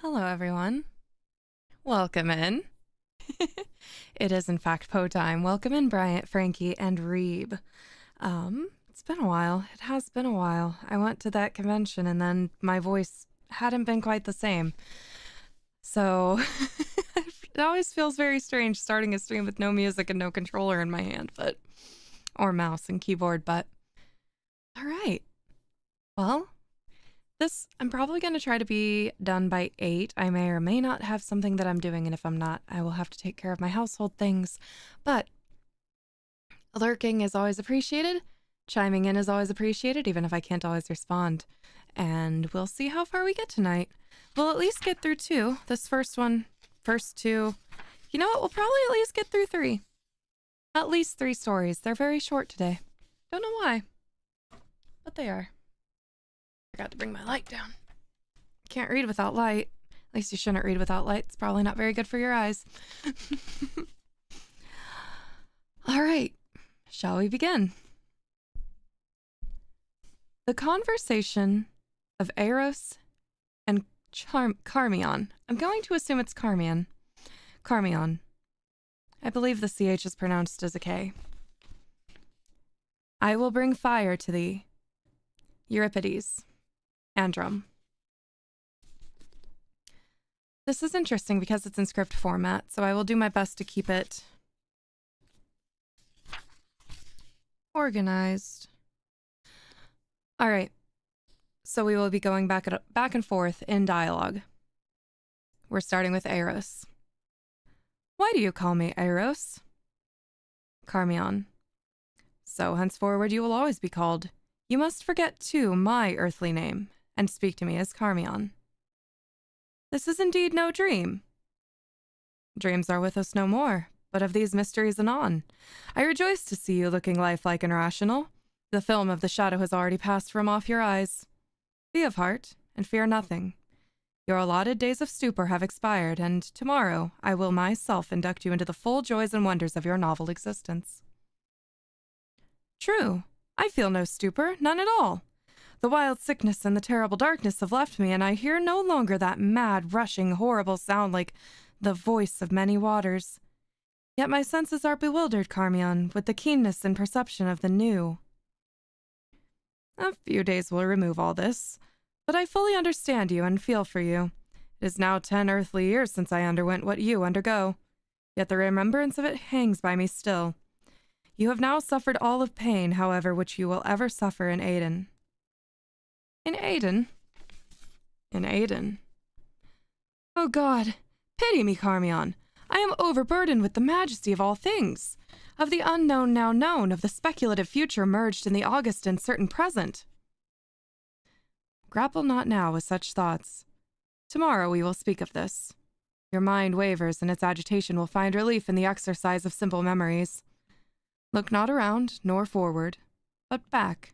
Hello, everyone. Welcome in. It is, in fact, Poe time. Welcome in, Bryant, Frankie, and Reeb. It's been a while. It has been a while. I went to that convention, and then my voice hadn't been quite the same. So, it always feels very strange starting a stream with no music and no controller in my hand, or mouse and keyboard, but all right. Well, I'm probably going to try to be done by 8. I may or may not have something that I'm doing, and if I'm not, I will have to take care of my household things. But lurking is always appreciated. Chiming in is always appreciated, even if I can't always respond. And we'll see how far we get tonight. We'll at least get through 2. This first 2. You know what? We'll probably at least get through 3. At least 3 stories. They're very short today. Don't know why, but they are. Forgot to bring my light down. Can't read without light. At least you shouldn't read without light. It's probably not very good for your eyes. All right. Shall we begin? The conversation of Eros and Carmion. I'm going to assume it's Carmion. Carmion. I believe the CH is pronounced as a K. I will bring fire to thee. Euripides. Androm. This is interesting because it's in script format, so I will do my best to keep it organized. All right. So we will be going back and forth in dialogue. We're starting with Eros. Why do you call me Eros? Carmion. So henceforward you will always be called. You must forget, too, my earthly name, and speak to me as Carmion. This is indeed no dream. Dreams are with us no more, but of these mysteries anon. I rejoice to see you looking lifelike and rational. The film of the shadow has already passed from off your eyes. Be of heart, and fear nothing. Your allotted days of stupor have expired, and tomorrow I will myself induct you into the full joys and wonders of your novel existence. True. I feel no stupor, none at all. The wild sickness and the terrible darkness have left me, and I hear no longer that mad, rushing, horrible sound like the voice of many waters. Yet my senses are bewildered, Carmion, with the keenness and perception of the new. A few days will remove all this, but I fully understand you and feel for you. It is now 10 earthly years since I underwent what you undergo, yet the remembrance of it hangs by me still. You have now suffered all of pain, however, which you will ever suffer in Aden. In Aden? In Aden. Oh God, pity me, Carmion. I am overburdened with the majesty of all things, of the unknown now known, of the speculative future merged in the august and certain present. Grapple not now with such thoughts. Tomorrow we will speak of this. Your mind wavers, and its agitation will find relief in the exercise of simple memories. Look not around, nor forward, but back.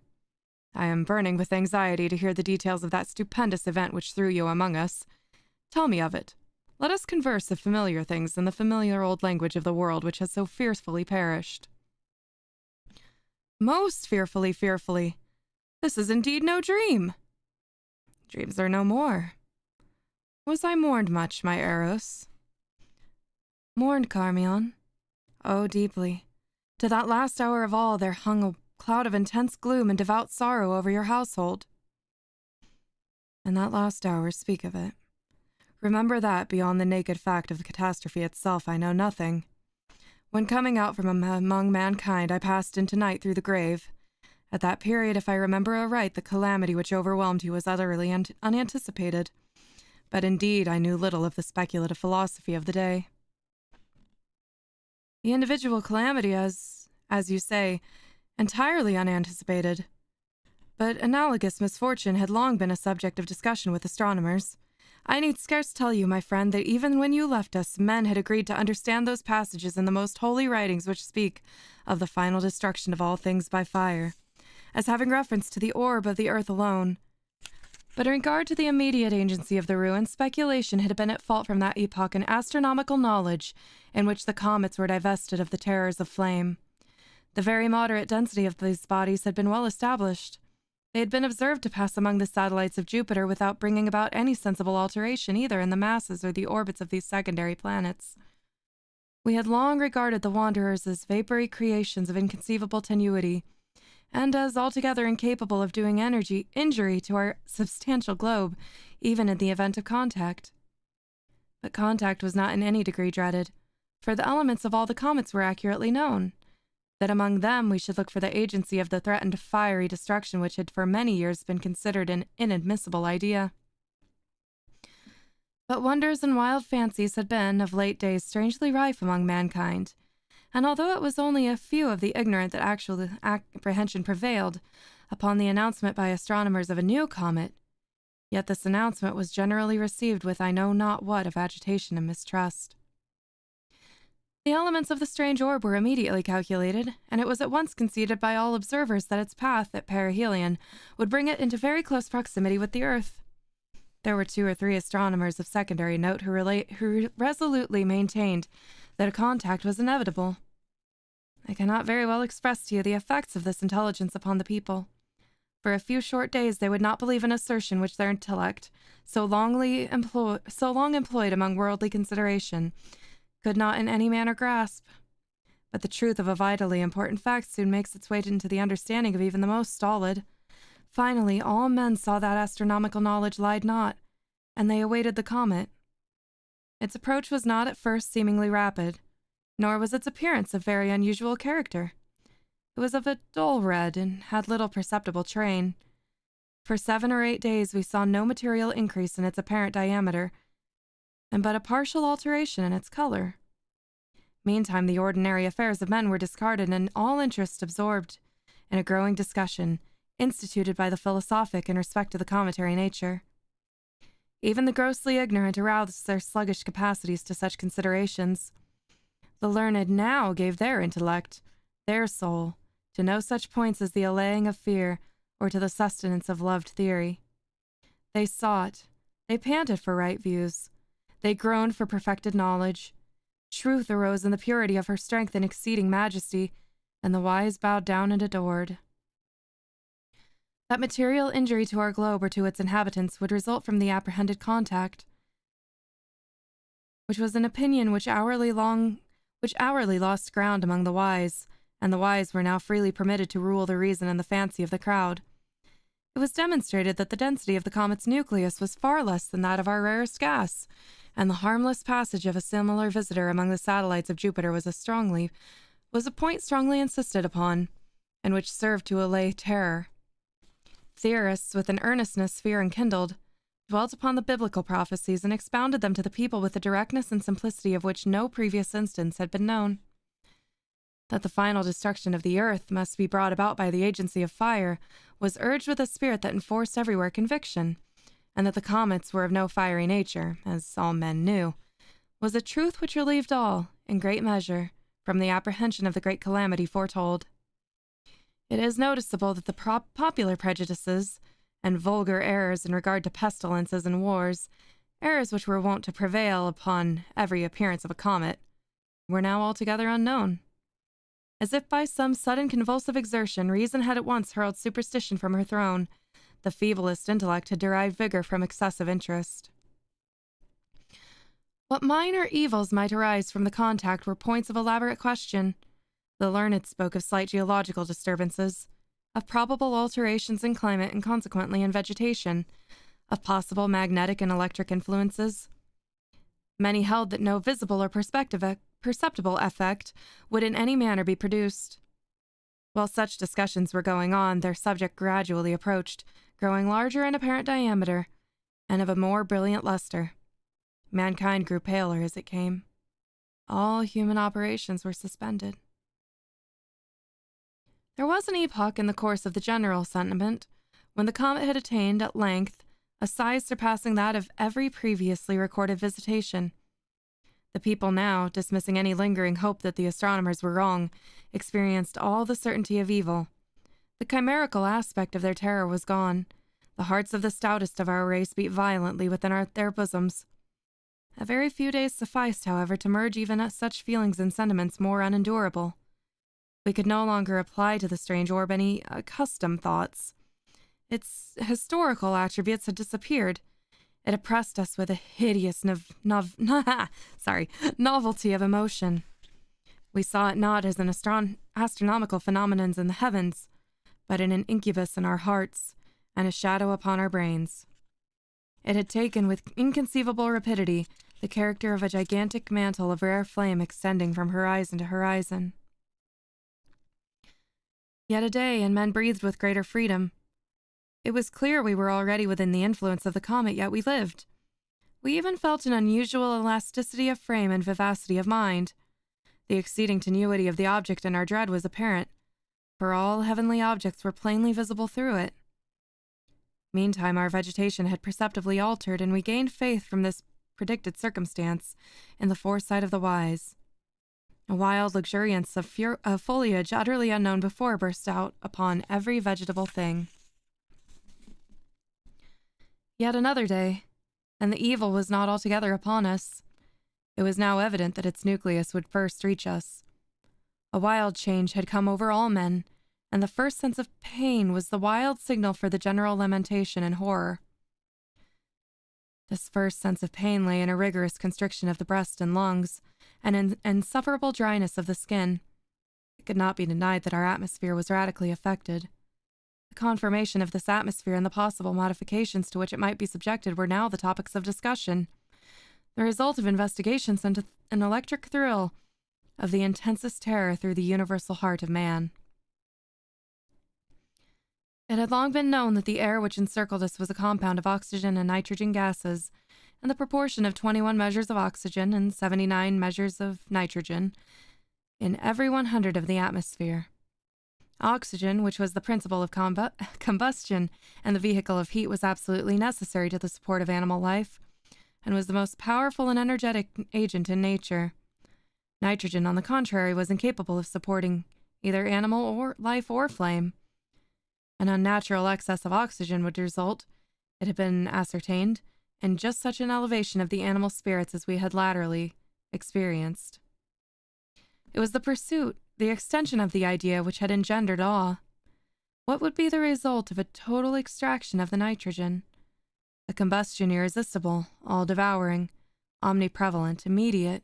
I am burning with anxiety to hear the details of that stupendous event which threw you among us. Tell me of it. Let us converse of familiar things in the familiar old language of the world which has so fearfully perished. Most fearfully. This is indeed no dream. Dreams are no more. Was I mourned much, my Eros? Mourned, Carmion? Oh, deeply. To that last hour of all there hung a cloud of intense gloom and devout sorrow over your household. In that last hour, speak of it. Remember that, beyond the naked fact of the catastrophe itself, I know nothing. When coming out from among mankind, I passed into night through the grave. At that period, if I remember aright, the calamity which overwhelmed you was utterly unanticipated. But indeed, I knew little of the speculative philosophy of the day. The individual calamity, as you say, entirely unanticipated. But analogous misfortune had long been a subject of discussion with astronomers. I need scarce tell you, my friend, that even when you left us, men had agreed to understand those passages in the most holy writings which speak of the final destruction of all things by fire, as having reference to the orb of the earth alone. But in regard to the immediate agency of the ruin, speculation had been at fault from that epoch, and astronomical knowledge, in which the comets were divested of the terrors of flame. The very moderate density of these bodies had been well established. They had been observed to pass among the satellites of Jupiter without bringing about any sensible alteration either in the masses or the orbits of these secondary planets. We had long regarded the wanderers as vapory creations of inconceivable tenuity, and as altogether incapable of doing injury to our substantial globe, even in the event of contact. But contact was not in any degree dreaded, for the elements of all the comets were accurately known. That among them we should look for the agency of the threatened fiery destruction which had for many years been considered an inadmissible idea. But wonders and wild fancies had been, of late days, strangely rife among mankind, and although it was only a few of the ignorant that actual apprehension prevailed upon the announcement by astronomers of a new comet, yet this announcement was generally received with I know not what of agitation and mistrust. The elements of the strange orb were immediately calculated, and it was at once conceded by all observers that its path at perihelion would bring it into very close proximity with the Earth. There were 2 or 3 astronomers of secondary note who resolutely maintained that a contact was inevitable. I cannot very well express to you the effects of this intelligence upon the people. For a few short days they would not believe an assertion which their intellect, so long employed among worldly consideration, could not in any manner grasp. But the truth of a vitally important fact soon makes its way into the understanding of even the most stolid. Finally, all men saw that astronomical knowledge lied not, and they awaited the comet. Its approach was not at first seemingly rapid, nor was its appearance of very unusual character. It was of a dull red, and had little perceptible train. For 7 or 8 days we saw no material increase in its apparent diameter, and but a partial alteration in its color. Meantime, the ordinary affairs of men were discarded, and all interest absorbed in a growing discussion, instituted by the philosophic in respect to the cometary nature. Even the grossly ignorant aroused their sluggish capacities to such considerations. The learned now gave their intellect, their soul, to no such points as the allaying of fear, or to the sustenance of loved theory. They sought, they panted for right views, they groaned for perfected knowledge. Truth arose in the purity of her strength and exceeding majesty, and the wise bowed down and adored. That material injury to our globe or to its inhabitants would result from the apprehended contact, which was an opinion which hourly lost ground among the wise, and the wise were now freely permitted to rule the reason and the fancy of the crowd. It was demonstrated that the density of the comet's nucleus was far less than that of our rarest gas, and the harmless passage of a similar visitor among the satellites of Jupiter was a point strongly insisted upon, and which served to allay terror. Theorists, with an earnestness fear enkindled, dwelt upon the biblical prophecies and expounded them to the people with a directness and simplicity of which no previous instance had been known. That the final destruction of the earth must be brought about by the agency of fire was urged with a spirit that enforced everywhere conviction, and that the comets were of no fiery nature, as all men knew, was a truth which relieved all, in great measure, from the apprehension of the great calamity foretold. It is noticeable that the popular prejudices and vulgar errors in regard to pestilences and wars, errors which were wont to prevail upon every appearance of a comet, were now altogether unknown. As if by some sudden convulsive exertion, reason had at once hurled superstition from her throne. The feeblest intellect had derived vigor from excessive interest. What minor evils might arise from the contact were points of elaborate question. The learned spoke of slight geological disturbances, of probable alterations in climate and consequently in vegetation, of possible magnetic and electric influences. Many held that no visible or perceptible effect would in any manner be produced. While such discussions were going on, their subject gradually approached, growing larger in apparent diameter, and of a more brilliant luster. Mankind grew paler as it came. All human operations were suspended. There was an epoch in the course of the general sentiment when the comet had attained, at length, a size surpassing that of every previously recorded visitation. The people now, dismissing any lingering hope that the astronomers were wrong, experienced all the certainty of evil. The chimerical aspect of their terror was gone. The hearts of the stoutest of our race beat violently within their bosoms. A very few days sufficed, however, to merge even such feelings and sentiments more unendurable. We could no longer apply to the strange orb any accustomed thoughts. Its historical attributes had disappeared. It oppressed us with a hideous novelty of emotion. We saw it not as an astronomical phenomenon in the heavens, but in an incubus in our hearts and a shadow upon our brains. It had taken with inconceivable rapidity the character of a gigantic mantle of rare flame extending from horizon to horizon. Yet a day, and men breathed with greater freedom. It was clear we were already within the influence of the comet, yet we lived. We even felt an unusual elasticity of frame and vivacity of mind. The exceeding tenuity of the object in our dread was apparent, for all heavenly objects were plainly visible through it. Meantime, our vegetation had perceptibly altered, and we gained faith from this predicted circumstance in the foresight of the wise. A wild luxuriance of foliage utterly unknown before burst out upon every vegetable thing. Yet another day, and the evil was not altogether upon us. It was now evident that its nucleus would first reach us. A wild change had come over all men, and the first sense of pain was the wild signal for the general lamentation and horror. This first sense of pain lay in a rigorous constriction of the breast and lungs, and an insufferable dryness of the skin. It could not be denied that our atmosphere was radically affected. The confirmation of this atmosphere and the possible modifications to which it might be subjected were now the topics of discussion. The result of investigation sent an electric thrill of the intensest terror through the universal heart of man. It had long been known that the air which encircled us was a compound of oxygen and nitrogen gases, and the proportion of 21 measures of oxygen and 79 measures of nitrogen in every 100 of the atmosphere. Oxygen, which was the principle of combustion and the vehicle of heat, was absolutely necessary to the support of animal life, and was the most powerful and energetic agent in nature. Nitrogen, on the contrary, was incapable of supporting either animal or life or flame. An unnatural excess of oxygen would result, it had been ascertained, in just such an elevation of the animal spirits as we had latterly experienced. It was the pursuit, the extension of the idea which had engendered awe. What would be the result of a total extraction of the nitrogen? A combustion irresistible, all-devouring, omniprevalent, immediate.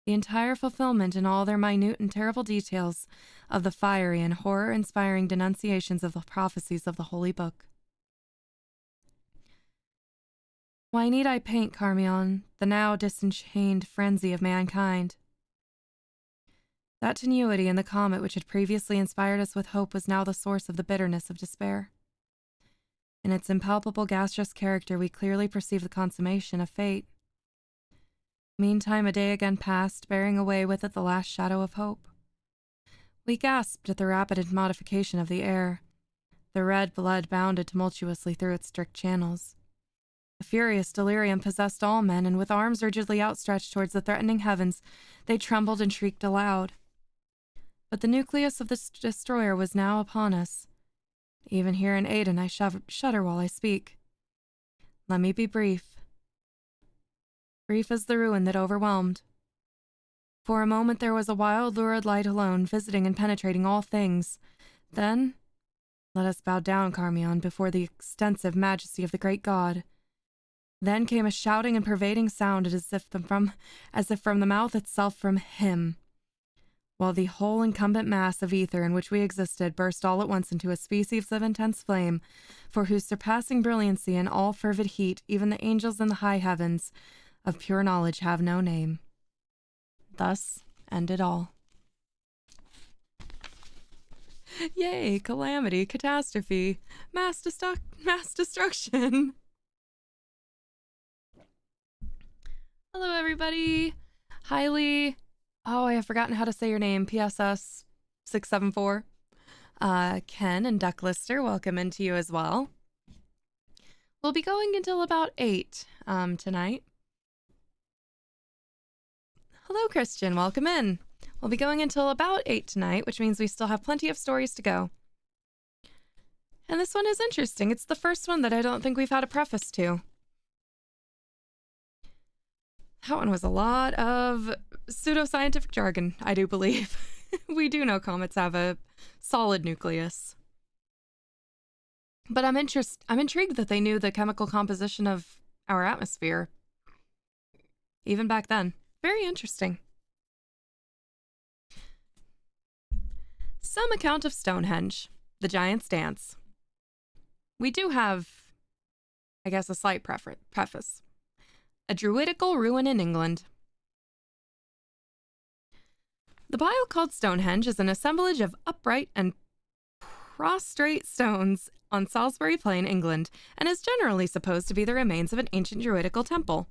The entire fulfillment in all their minute and terrible details of the fiery and horror-inspiring denunciations of the prophecies of the Holy Book. Why need I paint, Carmion, the now disenchained frenzy of mankind? That tenuity in the comet which had previously inspired us with hope was now the source of the bitterness of despair. In its impalpable gaseous character we clearly perceived the consummation of fate. Meantime, a day again passed, bearing away with it the last shadow of hope. We gasped at the rapid modification of the air. The red blood bounded tumultuously through its strict channels. A furious delirium possessed all men, and with arms rigidly outstretched towards the threatening heavens, they trembled and shrieked aloud. But the nucleus of the destroyer was now upon us. Even here in Aden I shudder while I speak. Let me be brief. Brief as the ruin that overwhelmed. For a moment there was a wild, lurid light alone, visiting and penetrating all things. Then, let us bow down, Carmion, before the extensive majesty of the great God. Then came a shouting and pervading sound as if from the mouth itself from him, while the whole incumbent mass of ether in which we existed burst all at once into a species of intense flame, for whose surpassing brilliancy and all fervid heat even the angels in the high heavens of pure knowledge have no name. Thus ended all. Yay, calamity, catastrophe, mass destruction. Hello, everybody. Highly, I have forgotten how to say your name, PSS 674. Ken and Ducklister, welcome into you as well. We'll be going until about 8 tonight. Hello, Christian. Welcome in. We'll be going until about 8 tonight, which means we still have plenty of stories to go. And this one is interesting. It's the first one that I don't think we've had a preface to. That one was a lot of pseudoscientific jargon, I do believe. We do know comets have a solid nucleus. But I'm intrigued that they knew the chemical composition of our atmosphere, even back then. Very interesting. Some account of Stonehenge, the Giant's Dance. We do have, I guess, a slight preface. A druidical ruin in England. The pile called Stonehenge is an assemblage of upright and prostrate stones on Salisbury Plain, England, and is generally supposed to be the remains of an ancient druidical temple.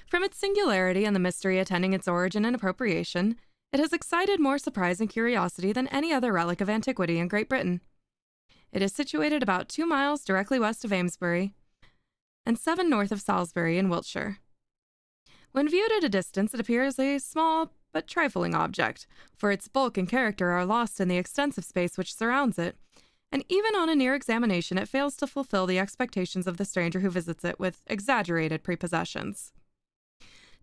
From its singularity and the mystery attending its origin and appropriation, it has excited more surprise and curiosity than any other relic of antiquity in Great Britain. It is situated about 2 miles directly west of Amesbury and 7 north of Salisbury in Wiltshire. When viewed at a distance, it appears a small but trifling object, for its bulk and character are lost in the extensive space which surrounds it, and even on a near examination it fails to fulfill the expectations of the stranger who visits it with exaggerated prepossessions.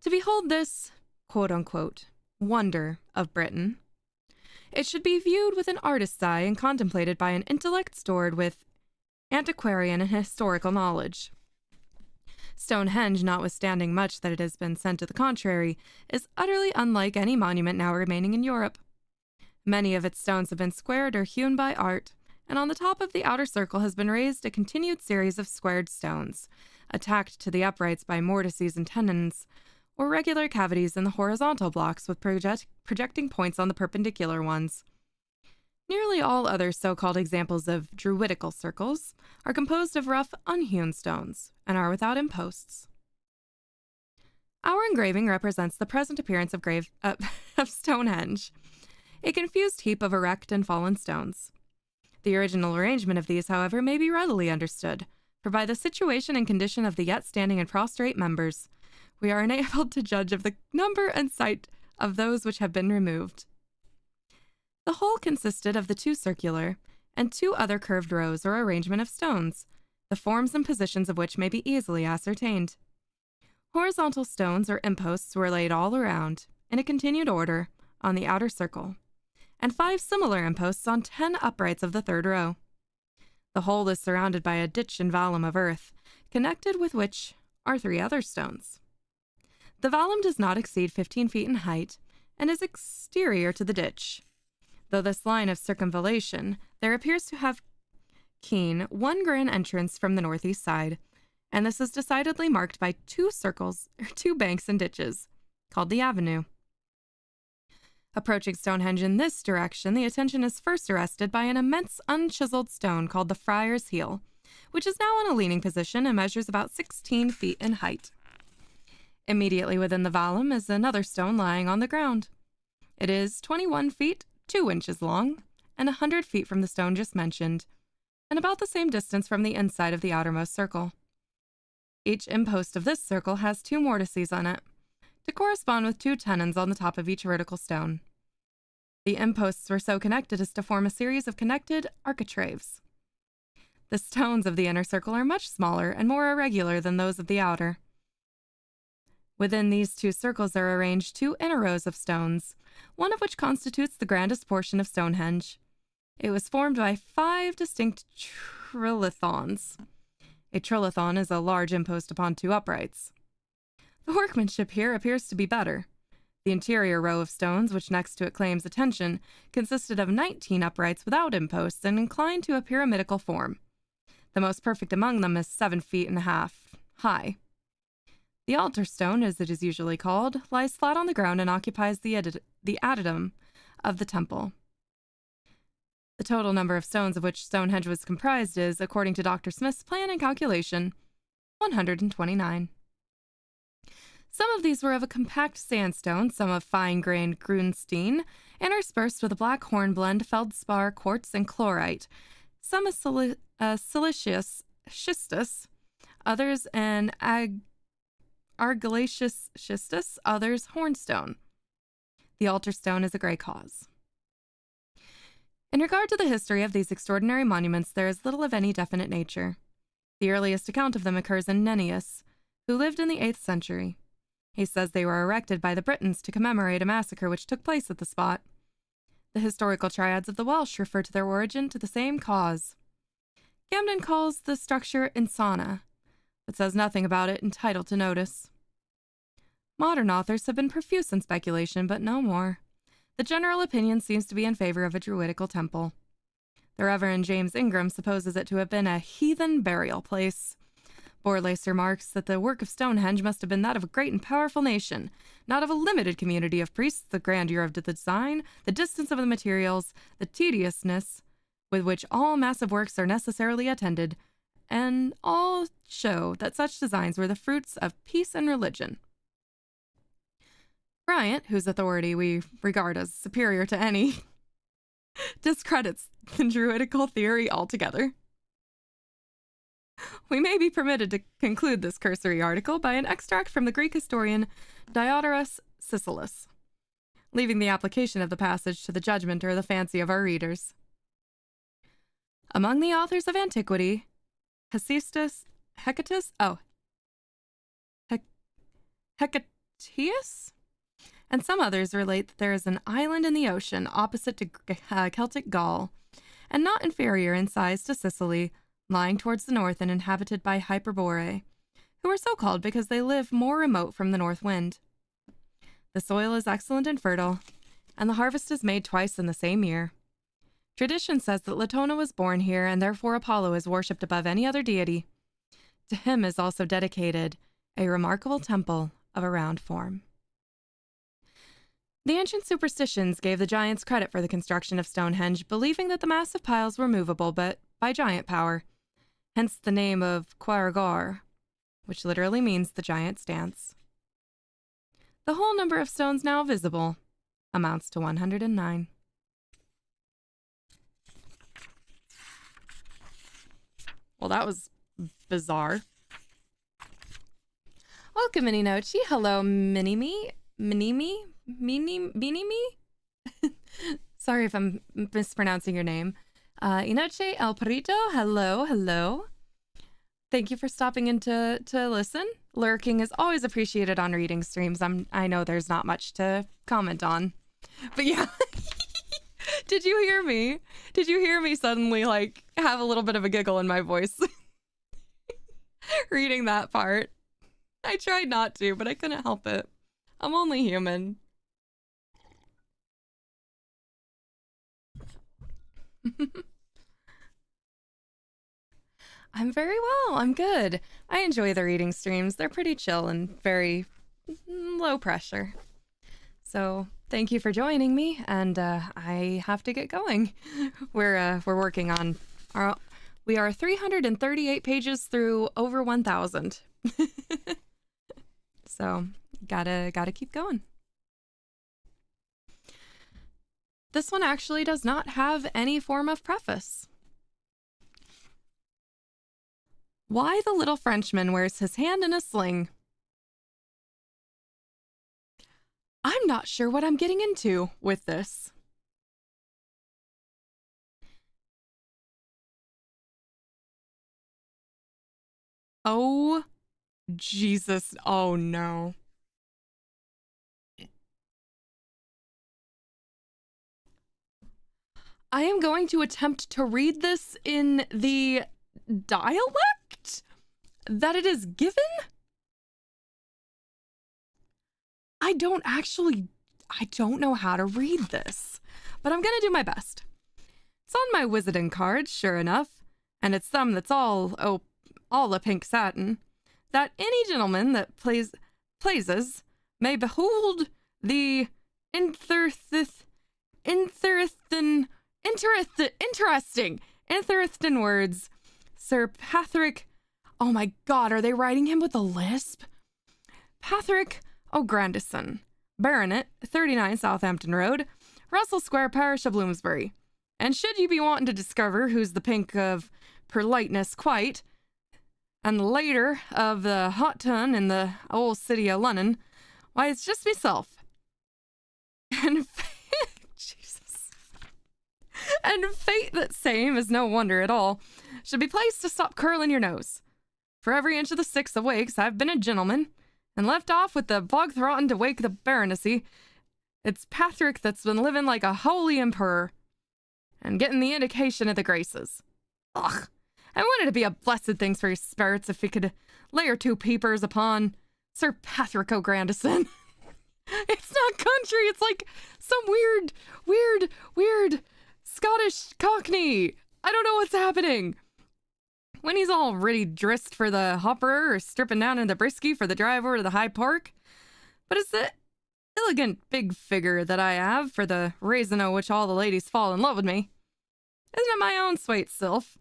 To behold this, quote-unquote, wonder of Britain, it should be viewed with an artist's eye and contemplated by an intellect stored with antiquarian and historical knowledge. Stonehenge, notwithstanding much that it has been said to the contrary, is utterly unlike any monument now remaining in Europe. Many of its stones have been squared or hewn by art, and on the top of the outer circle has been raised a continued series of squared stones, attacked to the uprights by mortices and tenons, or regular cavities in the horizontal blocks with projecting points on the perpendicular ones. Nearly all other so-called examples of druidical circles are composed of rough, unhewn stones and are without imposts. Our engraving represents the present appearance of Stonehenge, a confused heap of erect and fallen stones. The original arrangement of these, however, may be readily understood, for by the situation and condition of the yet standing and prostrate members, we are enabled to judge of the number and site of those which have been removed. The whole consisted of the 2 circular and 2 other curved rows or arrangement of stones, the forms and positions of which may be easily ascertained. Horizontal stones or imposts were laid all around, in a continued order, on the outer circle, and 5 similar imposts on 10 uprights of the 3rd row. The whole is surrounded by a ditch and vallum of earth, connected with which are 3 other stones. The vallum does not exceed 15 feet in height, and is exterior to the ditch. Though this line of circumvallation, there appears to have keen 1 grand entrance from the northeast side, and this is decidedly marked by 2 circles, or 2 banks and ditches, called the avenue. Approaching Stonehenge in this direction, the attention is first arrested by an immense unchiseled stone called the Friar's Heel, which is now in a leaning position and measures about 16 feet in height. Immediately within the vallum is another stone lying on the ground. It is 21 feet 2 inches long, and 100 feet from the stone just mentioned, and about the same distance from the inside of the outermost circle. Each impost of this circle has 2 mortices on it, to correspond with 2 tenons on the top of each vertical stone. The imposts were so connected as to form a series of connected architraves. The stones of the inner circle are much smaller and more irregular than those of the outer. Within these 2 circles are arranged 2 inner rows of stones, one of which constitutes the grandest portion of Stonehenge. It was formed by 5 distinct trilithons. A trilithon is a large impost upon 2 uprights. The workmanship here appears to be better. The interior row of stones, which next to it claims attention, consisted of 19 uprights without imposts and inclined to a pyramidical form. The most perfect among them is 7 feet and a half high. The altar stone, as it is usually called, lies flat on the ground and occupies the adytum of the temple. The total number of stones of which Stonehenge was comprised is, according to Dr. Smith's plan and calculation, 129. Some of these were of a compact sandstone, some of fine-grained grunstein, interspersed with a black hornblende, feldspar, quartz, and chlorite, some a silicious schistus, others an argillaceous schistus, others hornstone. The altar stone is a gray cause. In regard to the history of these extraordinary monuments, there is little of any definite nature. The earliest account of them occurs in Nennius, who lived in the 8th century. He says they were erected by the Britons to commemorate a massacre which took place at the spot. The historical triads of the Welsh refer to their origin to the same cause. Camden calls the structure insana, but says nothing about it entitled to notice. Modern authors have been profuse in speculation, but no more. The general opinion seems to be in favor of a druidical temple. The Reverend James Ingram supposes it to have been a heathen burial place. Borlace remarks that the work of Stonehenge must have been that of a great and powerful nation, not of a limited community of priests. The grandeur of the design, the distance of the materials, the tediousness with which all massive works are necessarily attended, and all show that such designs were the fruits of peace and religion. Bryant, whose authority we regard as superior to any, discredits the druidical theory altogether. We may be permitted to conclude this cursory article by an extract from the Greek historian Diodorus Siculus, leaving the application of the passage to the judgment or the fancy of our readers. Among the authors of antiquity, Hecataeus, and some others relate that there is an island in the ocean opposite to Celtic Gaul, and not inferior in size to Sicily, lying towards the north and inhabited by Hyperboreae, who are so called because they live more remote from the north wind. The soil is excellent and fertile, and the harvest is made twice in the same year. Tradition says that Latona was born here, and therefore Apollo is worshipped above any other deity. To him is also dedicated a remarkable temple of a round form. The ancient superstitions gave the giants credit for the construction of Stonehenge, believing that the massive piles were movable, but by giant power, hence the name of Quaergar, which literally means the giant's dance. The whole number of stones now visible amounts to 109. Well, that was bizarre. Welcome, Mininochi. Hello, Minimi. Sorry if I'm mispronouncing your name. Inoche El Perito, hello. Thank you for stopping in to listen. Lurking is always appreciated on reading streams. I know there's not much to comment on. But yeah. Did you hear me? Did you hear me suddenly, like, have a little bit of a giggle in my voice? Reading that part. I tried not to, but I couldn't help it. I'm only human. I'm very well. I'm good. I enjoy the reading streams. They're pretty chill and very low pressure. So thank you for joining me, and I have to get going. We're working on we are 338 pages through over 1,000. So gotta keep going. This one actually does not have any form of preface. Why the little Frenchman wears his hand in a sling. I'm not sure what I'm getting into with this. Oh, Jesus. Oh, no. I am going to attempt to read this in the dialect that it is given. I don't know how to read this, but I'm gonna do my best. It's on my wizarding card, sure enough, and it's them that's all a pink satin, that any gentleman that pleases may behold the interesting words, Sir Patrick. Oh my God, are they writing him with a lisp? Patrick O'Grandison, Baronet, 39 Southampton Road, Russell Square, Parish of Bloomsbury. And should you be wanting to discover who's the pink of politeness quite, and later of the hot ton in the old city of London, why, it's just myself. And Jesus. And fate that same is no wonder at all, should be placed to stop curling your nose. For every inch of the 6 of wakes, I've been a gentleman, and left off with the bog throttin to wake the baronessy. It's Patrick that's been living like a holy emperor, and getting the indication of the graces. Ugh. I wanted to be a blessed things for your spirits if we could lay our two peepers upon Sir Patrick O'Grandison. It's not country, it's like some weird Scottish cockney. I don't know what's happening. When he's all ready dressed for the hopper or stripping down in the brisky for the drive over to the High Park. But it's the elegant big figure that I have for the reason o' which all the ladies fall in love with me. Isn't it my own sweet self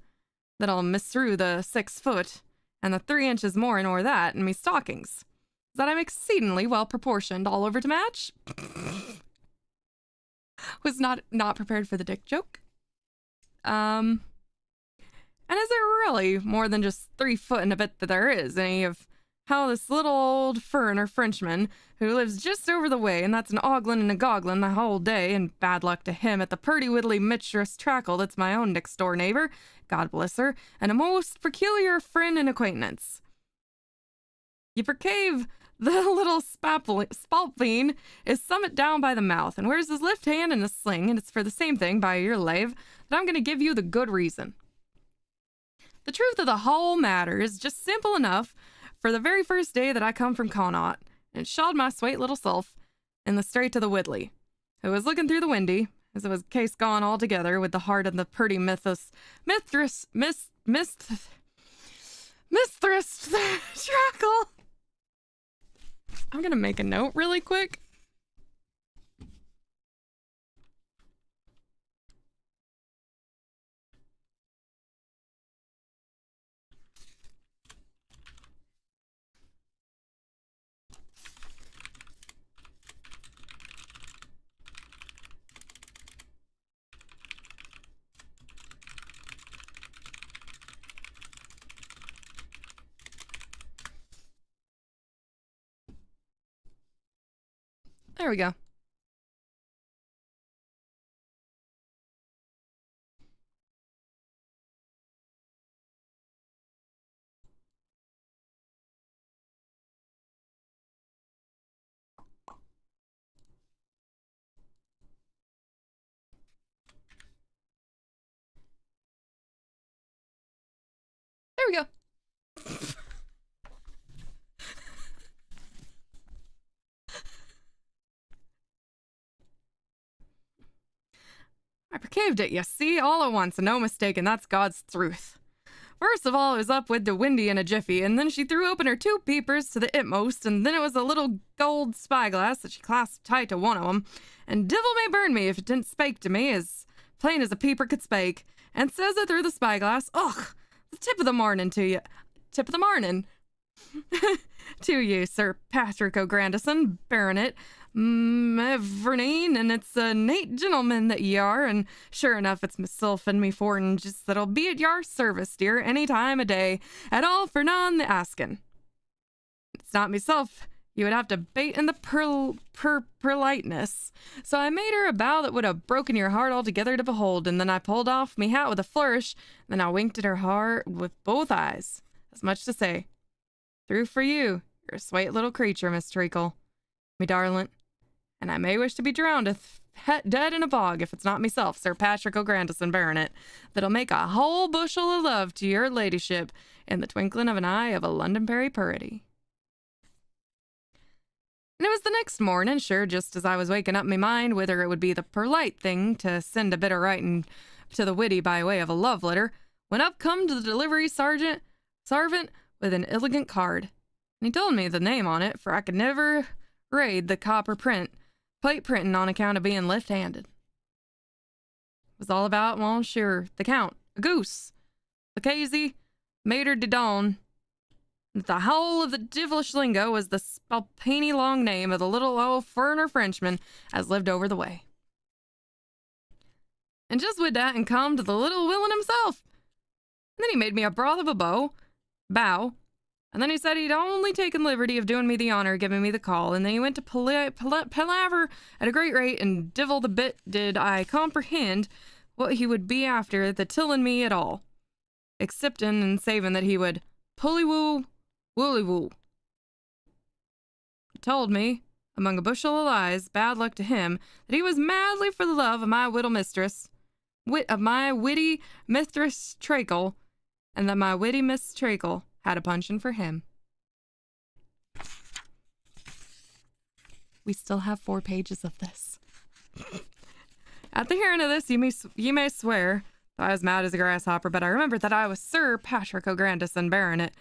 that'll miss through the 6 foot and the 3 inches more nor that in me stockings? That I'm exceedingly well proportioned all over to match? Was not prepared for the dick joke. And is there really more than just 3 foot and a bit that there is any of how this little old foreigner Frenchman who lives just over the way, and that's an ogling and a goggling the whole day, and bad luck to him at the purty widdly mistress Trackle that's my own next door neighbor, God bless her, and a most peculiar friend and acquaintance. You percave the little spalpeen is summit down by the mouth and wears his left hand in a sling, and it's for the same thing, by your lave, that I'm going to give you the good reason. The truth of the whole matter is just simple enough. For the very first day that I come from Connaught, and shod my sweet little self in the straight to the Widley, who was looking through the windy, as it was case gone altogether with the heart of the purty mistress Trackle. I'm gonna make a note really quick. There we go. There we go. I percaved it, you see, all at once, and no mistake, and that's God's truth. First of all, it was up with the windy in a jiffy, and then she threw open her 2 peepers to the utmost, and then it was a little gold spyglass that she clasped tight to one of 'em, and divil may burn me if it didn't spake to me as plain as a peeper could spake, and says it through the spyglass, "Och, the tip of the morning to you, tip of the morning to you, Sir Patrick O'Grandison, Baronet, Everneen, and it's a neat gentleman that ye are, and sure enough it's myself and me fortinges that'll be at your service, dear, any time o' day, at all for none the asking. It's not myself you would have to bait in the politeness, so I made her a bow that would have broken your heart altogether to behold, and then I pulled off me hat with a flourish, and then I winked at her heart with both eyes, as much to say, through for you, you're a sweet little creature, Miss Treacle, me darlint, and I may wish to be drowned dead in a bog if it's not myself, Sir Patrick O'Grandison, Baronet, that'll make a whole bushel of love to your ladyship in the twinkling of an eye of a Londonderry purity." And it was the next morning, sure, just as I was waking up me mind whether it would be the perlite thing to send a bit of writing to the widdy by way of a love letter, when up come to the delivery servant with an elegant card, and he told me the name on it, for I could never read the copper plate printing on account of being left-handed. It was all about, well, sure, the Count, a goose, Lucchese, Mater de Dawn. The whole of the devilish lingo was the spalpini long name of the little old foreigner Frenchman as lived over the way. And just with that and come to the little villain himself. And then he made me a broth of a bow, and then he said he'd only taken liberty of doing me the honor of giving me the call, and then he went to palaver at a great rate, and divil the bit did I comprehend what he would be after the tilling me at all, exceptin' and saving that he would pullywoo, woolly-woo. He told me, among a bushel of lies, bad luck to him, that he was madly for the love of my my witty mistress Trackle, and that my witty Miss Treacle had a punching for him. We still have 4 pages of this. At the hearing of this, you may swear I was mad as a grasshopper, but I remembered that I was Sir Patrick O'Grandison, Baronet.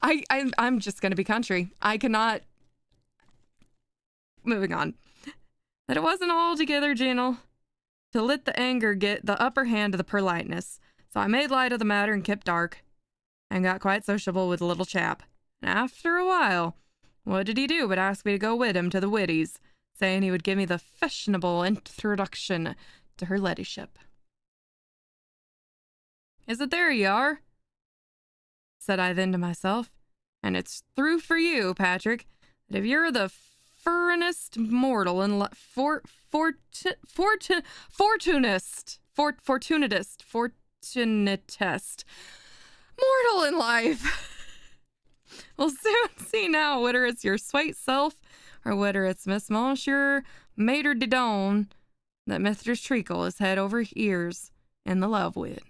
I'm just gonna be country. I cannot. Moving on. That it wasn't altogether gentle to let the anger get the upper hand of the politeness, so I made light of the matter and kept dark, and got quite sociable with the little chap. And after a while, what did he do but ask me to go with him to the Widdies, saying he would give me the fashionable introduction to her ladyship. Is it there ye are? Said I then to myself, and it's through for you, Patrick, that if you're the furrinest mortal in fortunatest mortal in life. We'll soon see now whether it's your sweet self or whether it's Miss Monsieur Maître de Dawn that Mr. Treacle is head over ears in the love with.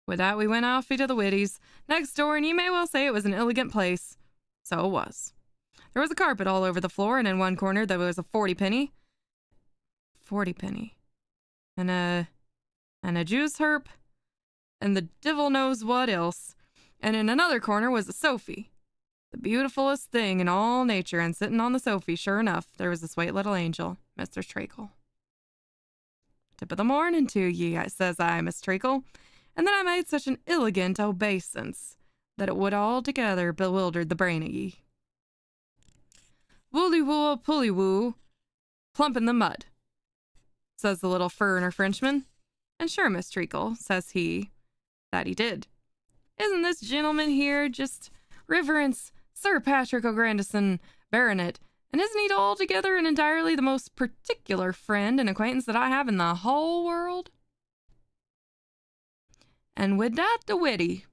With that, we went off to the Widdies next door, and you may well say it was an elegant place. So it was. There was a carpet all over the floor, and in one corner there was a 40-penny. And a juice herp, and the devil knows what else. And in another corner was a Sophie, the beautifulest thing in all nature, and sitting on the Sophie, sure enough, there was a sweet little angel, Mr. Treacle. Tip of the morning to ye, says I, Miss Treacle, and then I made such an elegant obeisance that it would altogether bewildered the brain of ye. Woolly-woo, pulley-woo, plump in the mud, says the little foreigner Frenchman. And sure, Miss Treacle, says he, that he did. Isn't this gentleman here just reverence Sir Patrick O'Grandison, Baronet, and isn't he altogether and entirely the most particular friend and acquaintance that I have in the whole world? And with that, the Widdy,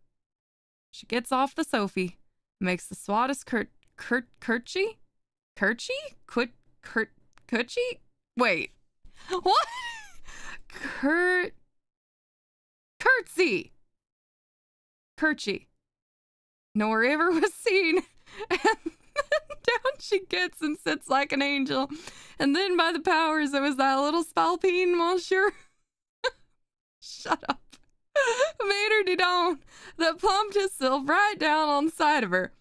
she gets off the Sophie, makes the swattest curtsy? Wait, what? Curtsy. Nor ever was seen. And down she gets and sits like an angel. And then by the powers, it was that little spalpeen, monsieur. Shut up. Maître de Dawn that plumped himself right down on the side of her.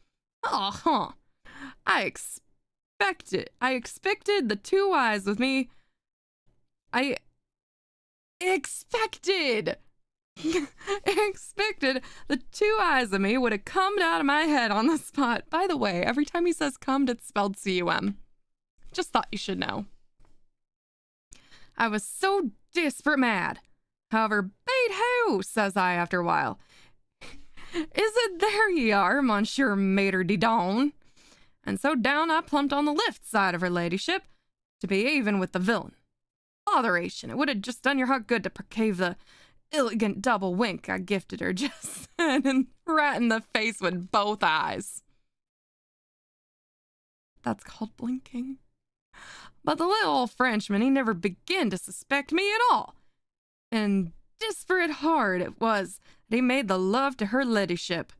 I expected the 2 eyes with me. I expected the 2 eyes of me would have come out of my head on the spot. By the way, every time he says cummed, it's spelled C-U-M. Just thought you should know. I was so desperate mad. However, bait ho, says I after a while. Is it there ye are, Monsieur Maître de Dawn? And so down I plumped on the left side of her ladyship, to be even with the villain. Botheration, it would have just done your heart good to perceive the elegant double wink I gifted her just then, and right in the face with both eyes. That's called blinking. But the little old Frenchman, he never began to suspect me at all. And desperate hard it was that he made the love to her ladyship.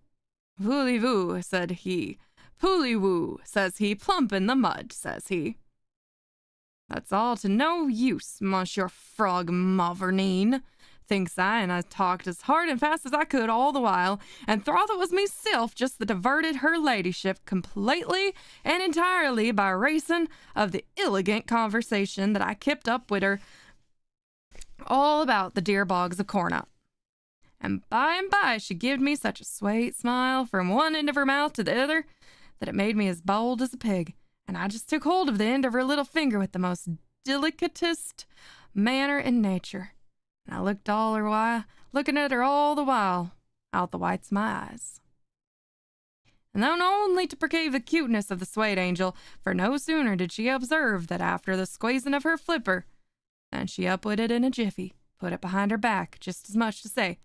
Voulez-vous, said he. Pooley-woo, says he, plump in the mud, says he. That's all to no use, Monsieur Frog Mavourneen, thinks I, and I talked as hard and fast as I could all the while, and thought it was meself just that diverted her ladyship completely and entirely by racing of the elegant conversation that I kept up with her all about the dear bogs of Cornut. And by she gave me such a sweet smile from one end of her mouth to the other that it made me as bold as a pig, and I just took hold of the end of her little finger with the most delicatest manner in nature. And I looked all her while, looking at her all the while, out the whites of my eyes. And not only to perceive the cuteness of the sweet angel, for no sooner did she observe that after the squeezing of her flipper, than she up with it in a jiffy, put it behind her back, just as much to say,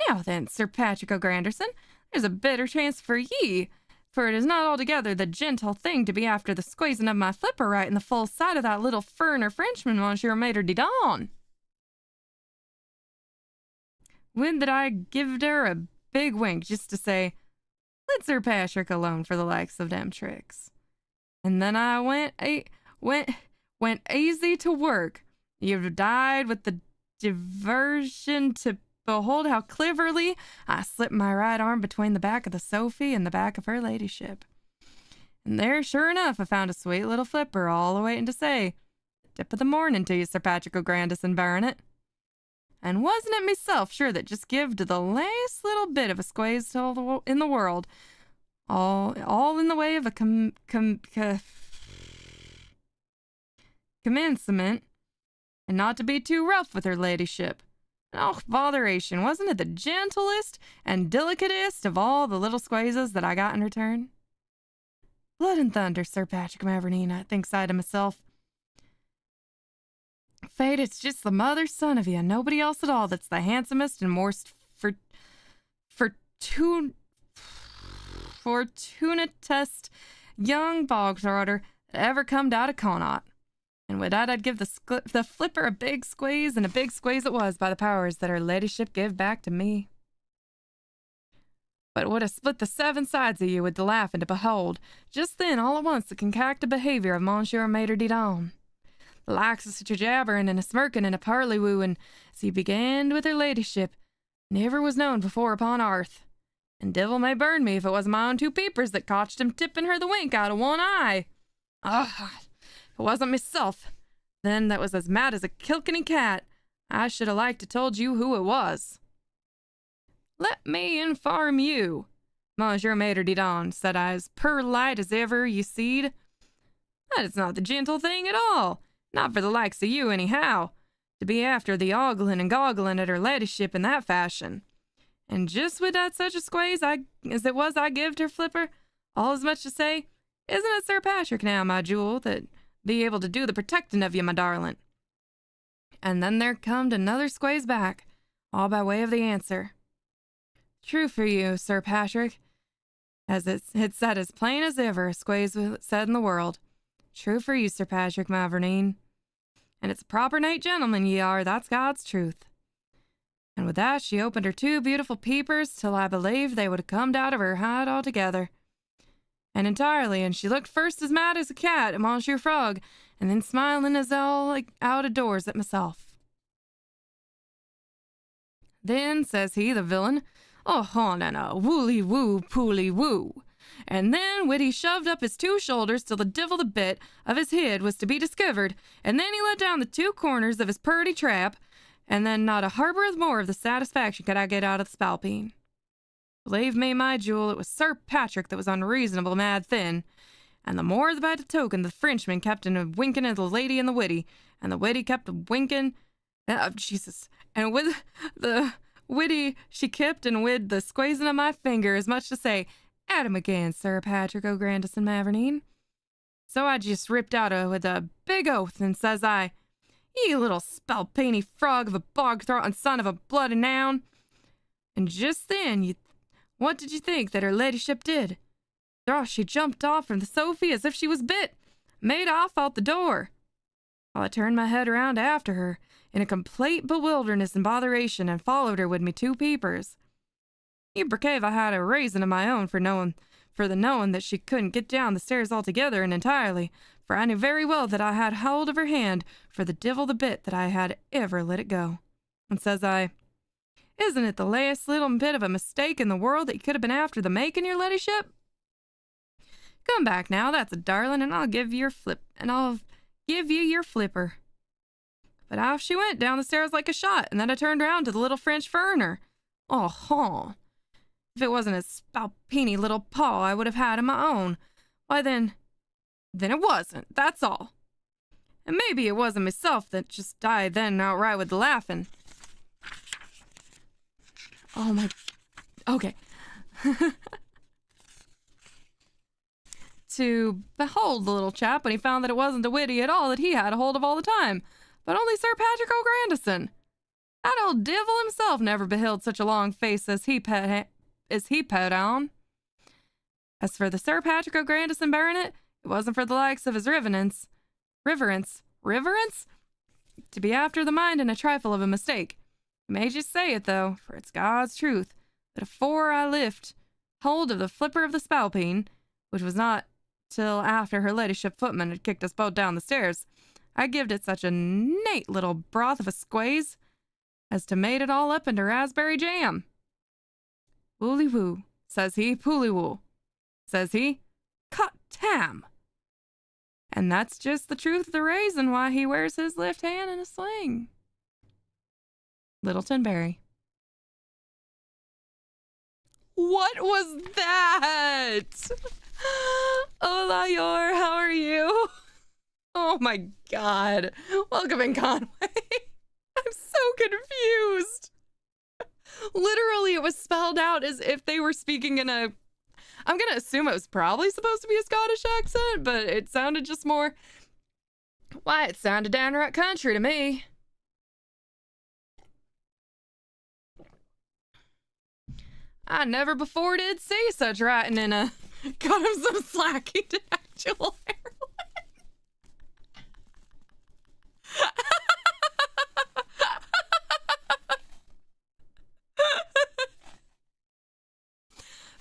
"Now then, Sir Patrick O'Grandison, there's a better chance for ye, for it is not altogether the gentle thing to be after the squeezing of my flipper right in the full sight of that little foreigner Frenchman, Monsieur Maître de Dawn." When did I give her a big wink just to say, let Sir Patrick alone for the likes of them tricks. And then I went easy to work. You've died with the diversion to behold how cleverly I slipped my right arm between the back of the Sophie and the back of her ladyship. And there, sure enough, I found a sweet little flipper all a-waiting to say, tip of the morning to you, Sir Patrick O'Grandison Baronet. And wasn't it myself, sure, that just gived the last little bit of a squaze in the world, all in the way of a commencement, and not to be too rough with her ladyship. Oh, botheration, wasn't it the gentlest and delicatest of all the little squazes that I got in return? Blood and thunder, Sir Patrick Mavernine, I thinks I to myself. Fate, it's just the mother's son of you, and nobody else at all that's the handsomest and most fortunatest young bog-trotter that ever comed out of Connaught. And with that, I'd give the flipper a big squeeze, and a big squeeze it was by the powers that her ladyship give back to me. But would have split the seven sides of you with the laughing to behold, just then, all at once, the concocted behaviour of Monsieur Maître Didon. The likes of such a jabbering and a smirking and a parley-wooing as he began with her ladyship never was known before upon arth. And devil may burn me if it wasn't my own two peepers that cotched him tipping her the wink out of one eye. Ah, if it wasn't myself, then that was as mad as a Kilkenny cat. I should have liked to told you who it was. Let me inform you, Monsieur Maître Didon, said I, as perlite as ever you seed. That is not the gentle thing at all, not for the likes of you anyhow, to be after the ogling and goggling at her ladyship in that fashion. And just with that such a squaze as it was I gived her flipper, all as much to say, isn't it Sir Patrick now, my jewel, that be able to do the protecting of you, my darling? And then there comed another squaze back, all by way of the answer. True for you, Sir Patrick, as it said as plain as ever a squaze said in the world. True for you, Sir Patrick Mavernine. And it's a proper knight gentleman ye are, that's God's truth. And with that she opened her two beautiful peepers till I believed they would have comed out of her hide altogether. And entirely, and she looked first as mad as a cat at Monsieur Frog, and then smiling as all like out of doors at myself. Then, says he, the villain, oh, hon and a woolly woo pooly woo. And then wid he shoved up his two shoulders till the divil the bit of his head was to be discovered, and then he let down the two corners of his purty trap, and then not a ha'porth more of the satisfaction could I get out of the spalpeen. Believe me, my jewel, it was Sir Patrick that was unreasonable mad thin, and the more by the token the Frenchman kept a winking at the lady and the witty, and the witty kept a winking, Jesus, and with the witty she kept, and with the squeezing of my finger, as much to say, at him again, Sir Patrick O'Grandison Mavernine. So I just ripped out with a big oath, and says I, ye little spalpeeny frog of a bog-throtting son of a bloody noun. And just then, what did you think that her ladyship did? Oh, she jumped off from the Sophie as if she was bit, made off out the door. Well, I turned my head around after her, in a complete bewilderness and botheration, and followed her with me two peepers. You brave I had a reason of my own for the knowing that she couldn't get down the stairs altogether and entirely, for I knew very well that I had hold of her hand for the divil the bit that I had ever let it go. And says I, isn't it the last little bit of a mistake in the world that you could have been after the making, your ladyship? Come back now, that's a darling, and I'll give you your flipper. But off she went down the stairs like a shot, and then I turned round to the little French foreigner. Oh, hon! If it wasn't a spalpeeny little paw I would have had of my own, why then it wasn't, that's all. And maybe it wasn't myself that just died then outright with the laughing. Oh my, okay. To behold the little chap when he found that it wasn't the witty at all that he had a hold of all the time, but only Sir Patrick O'Grandison. That old divil himself never beheld such a long face as he put on. As for the Sir Patrick O'Grandison Baronet, it wasn't for the likes of his reverence, to be after the mind and a trifle of a mistake. may just say it, though, for it's God's truth, that afore I lift hold of the flipper of the spalpeen, which was not till after her ladyship footman had kicked us both down the stairs, I gived it such a nate little broth of a squaze as to made it all up into raspberry jam. Wooly woo, says he, pooly woo, says he, cut tam. And that's just the truth of the reason why he wears his left hand in a sling. Littleton Berry. What was that? Hola, Yor, how are you? Oh my God. Welcome in, Conway. I'm so confused. Literally, it was spelled out as if they were speaking in a... I'm going to assume it was probably supposed to be a Scottish accent, but it sounded just more... Why, it sounded downright country to me. I never before did see such writing in a... Got him some slack, he did actual Ireland.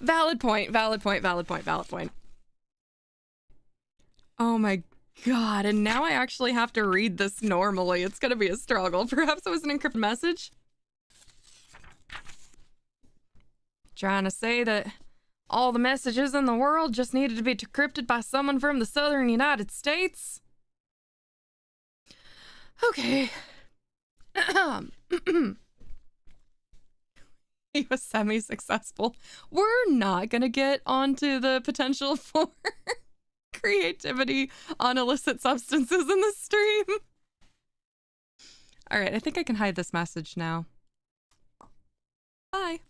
Valid point, valid point, valid point, valid point. Oh my God, and now I actually have to read this normally. It's gonna be a struggle. Perhaps it was an encrypted message? Trying to say that all the messages in the world just needed to be decrypted by someone from the southern United States? Okay. He was semi-successful. We're not gonna get onto the potential for creativity on illicit substances in the stream. All right, I think I can hide this message now. Bye.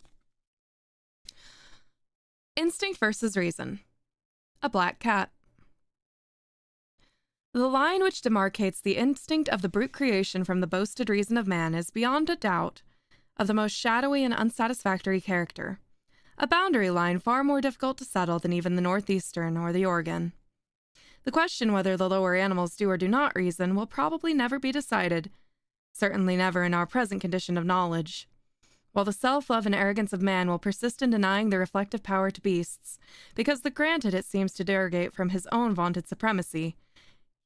Instinct versus reason. A black cat. The line which demarcates the instinct of the brute creation from the boasted reason of man is beyond a doubt of the most shadowy and unsatisfactory character, a boundary line far more difficult to settle than even the northeastern or the Oregon. The question whether the lower animals do or do not reason will probably never be decided, certainly never in our present condition of knowledge, while the self-love and arrogance of man will persist in denying the reflective power to beasts, because granted it seems to derogate from his own vaunted supremacy,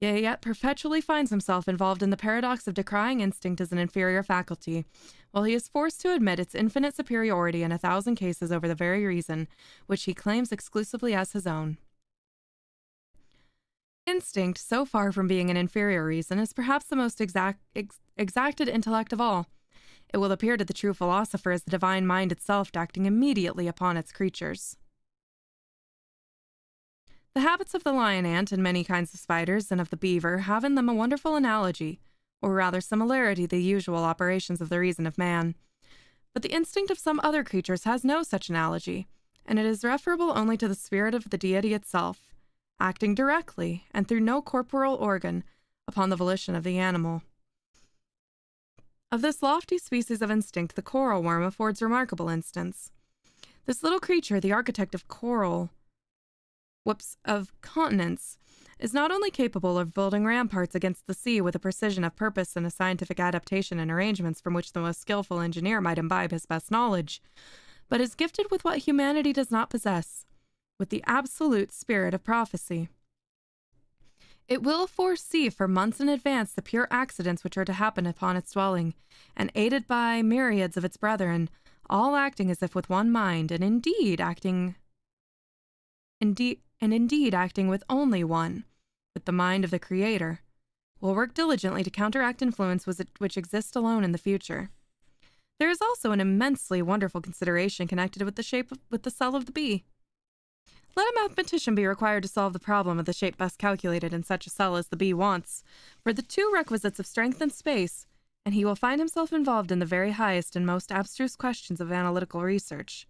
yet perpetually finds himself involved in the paradox of decrying instinct as an inferior faculty, while he is forced to admit its infinite superiority in 1,000 cases over the very reason which he claims exclusively as his own. Instinct, so far from being an inferior reason, is perhaps the most exacted intellect of all. It will appear to the true philosopher as the divine mind itself acting immediately upon its creatures. The habits of the lion ant and many kinds of spiders and of the beaver have in them a wonderful analogy, or rather similarity to the usual operations of the reason of man. But the instinct of some other creatures has no such analogy, and it is referable only to the spirit of the deity itself, acting directly, and through no corporeal organ, upon the volition of the animal. Of this lofty species of instinct, the coral worm affords remarkable instance. This little creature, the architect of continents, is not only capable of building ramparts against the sea with a precision of purpose and a scientific adaptation and arrangements from which the most skillful engineer might imbibe his best knowledge, but is gifted with what humanity does not possess, with the absolute spirit of prophecy. It will foresee for months in advance the pure accidents which are to happen upon its dwelling, and aided by myriads of its brethren, all acting as if with one mind, and indeed acting with only one, with the mind of the Creator, will work diligently to counteract influence which exists alone in the future. There is also an immensely wonderful consideration connected with the cell of the bee. Let a mathematician be required to solve the problem of the shape best calculated in such a cell as the bee wants, for the two requisites of strength and space, and he will find himself involved in the very highest and most abstruse questions of analytical research.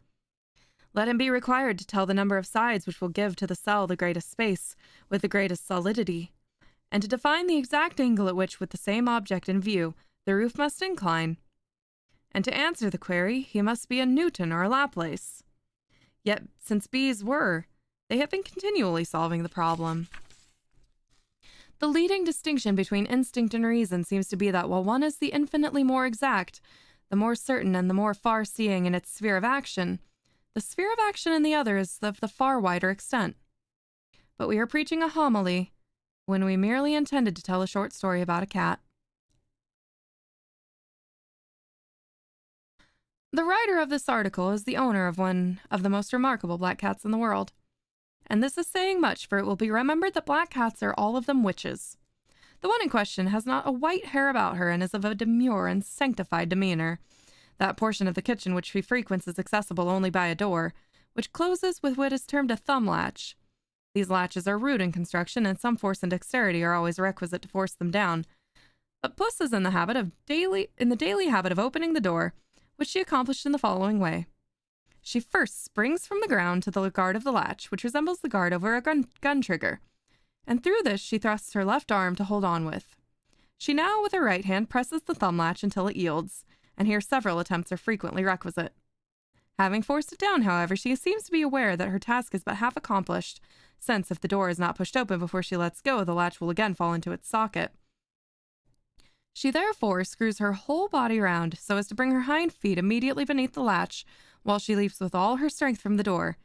Let him be required to tell the number of sides which will give to the cell the greatest space, with the greatest solidity, and to define the exact angle at which, with the same object in view, the roof must incline. And to answer the query, he must be a Newton or a Laplace. Yet, since bees they have been continually solving the problem. The leading distinction between instinct and reason seems to be that while one is the infinitely more exact, the more certain and the more far-seeing in its sphere of action. The sphere of action in the other is of the far wider extent. But we are preaching a homily when we merely intended to tell a short story about a cat. The writer of this article is the owner of one of the most remarkable black cats in the world. And this is saying much, for it will be remembered that black cats are all of them witches. The one in question has not a white hair about her and is of a demure and sanctified demeanor. That portion of the kitchen which she frequents is accessible only by a door, which closes with what is termed a thumb latch. These latches are rude in construction, and some force and dexterity are always requisite to force them down. But Puss is in the daily habit of opening the door, which she accomplished in the following way. She first springs from the ground to the guard of the latch, which resembles the guard over a gun trigger, and through this she thrusts her left arm to hold on with. She now, with her right hand, presses the thumb latch until it yields, and here several attempts are frequently requisite. Having forced it down, however, she seems to be aware that her task is but half accomplished, since if the door is not pushed open before she lets go, the latch will again fall into its socket. She therefore screws her whole body round so as to bring her hind feet immediately beneath the latch, while she leaps with all her strength from the door,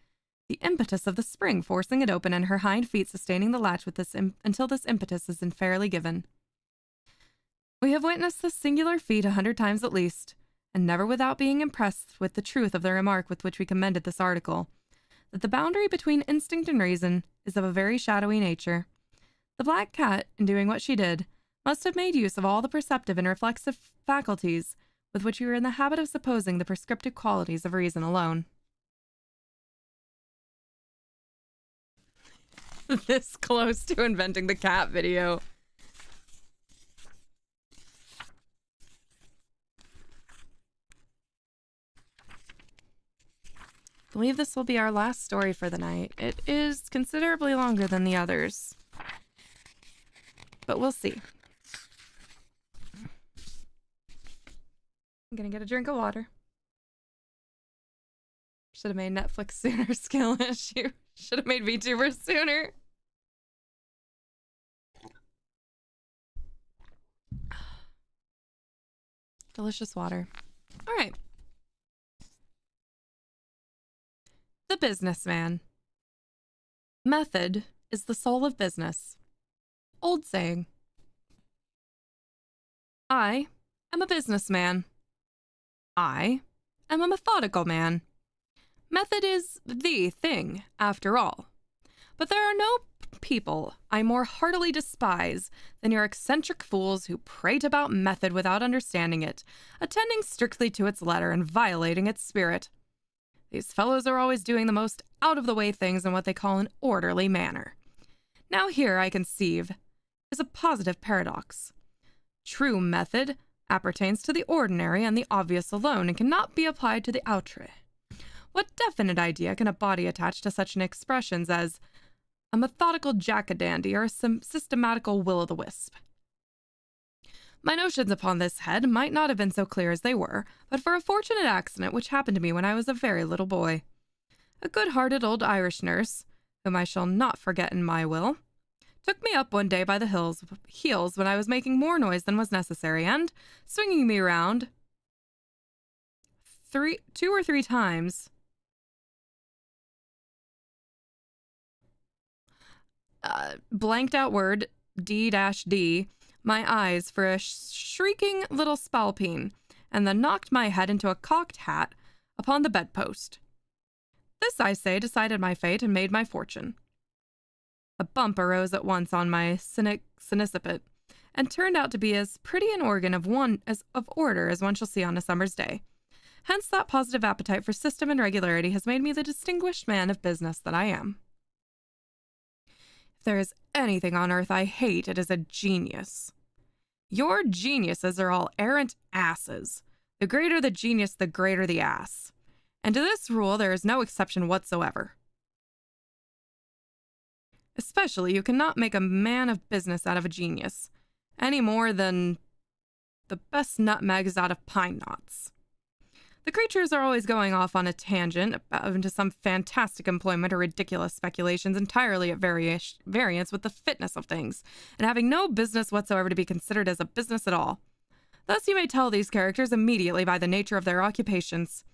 the impetus of the spring forcing it open and her hind feet sustaining the latch with this until this impetus is fairly given. We have witnessed this singular feat 100 times at least, and never without being impressed with the truth of the remark with which we commended this article, that the boundary between instinct and reason is of a very shadowy nature. The black cat, in doing what she did, must have made use of all the perceptive and reflexive faculties with which we were in the habit of supposing the prescriptive qualities of reason alone. This close to inventing the cat video. I believe this will be our last story for the night. It is considerably longer than the others, but we'll see. I'm gonna get a drink of water. Should have made Netflix sooner. Skill issue. Should have made VTuber sooner. Delicious water. All right. The businessman. Method is the soul of business. Old saying. I am a businessman. I am a methodical man. Method is the thing, after all. But there are no people I more heartily despise than your eccentric fools who prate about method without understanding it, attending strictly to its letter and violating its spirit. These fellows are always doing the most out-of-the-way things in what they call an orderly manner. Now here, I conceive, is a positive paradox. True method appertains to the ordinary and the obvious alone, and cannot be applied to the outre. What definite idea can a body attach to such an expressions as a methodical jack-a-dandy or a systematical will-o'-the-wisp? My notions upon this head might not have been so clear as they were, but for a fortunate accident which happened to me when I was a very little boy. A good-hearted old Irish nurse, whom I shall not forget in my will, took me up one day by the heels when I was making more noise than was necessary, and, swinging me round 2 or 3 times, blanked out word D-D, my eyes for a shrieking little spalpeen, and then knocked my head into a cocked hat upon the bedpost. This, I say, decided my fate and made my fortune. A bump arose at once on my sinicipit, and turned out to be as pretty an organ of order as one shall see on a summer's day. Hence that positive appetite for system and regularity has made me the distinguished man of business that I am. If there is anything on earth I hate, it is a genius. Your geniuses are all arrant asses. The greater the genius, the greater the ass. And to this rule there is no exception whatsoever. Especially, you cannot make a man of business out of a genius, any more than the best nutmegs out of pine knots. The creatures are always going off on a tangent into some fantastic employment or ridiculous speculations entirely at variance with the fitness of things, and having no business whatsoever to be considered as a business at all. Thus you may tell these characters immediately by the nature of their occupations.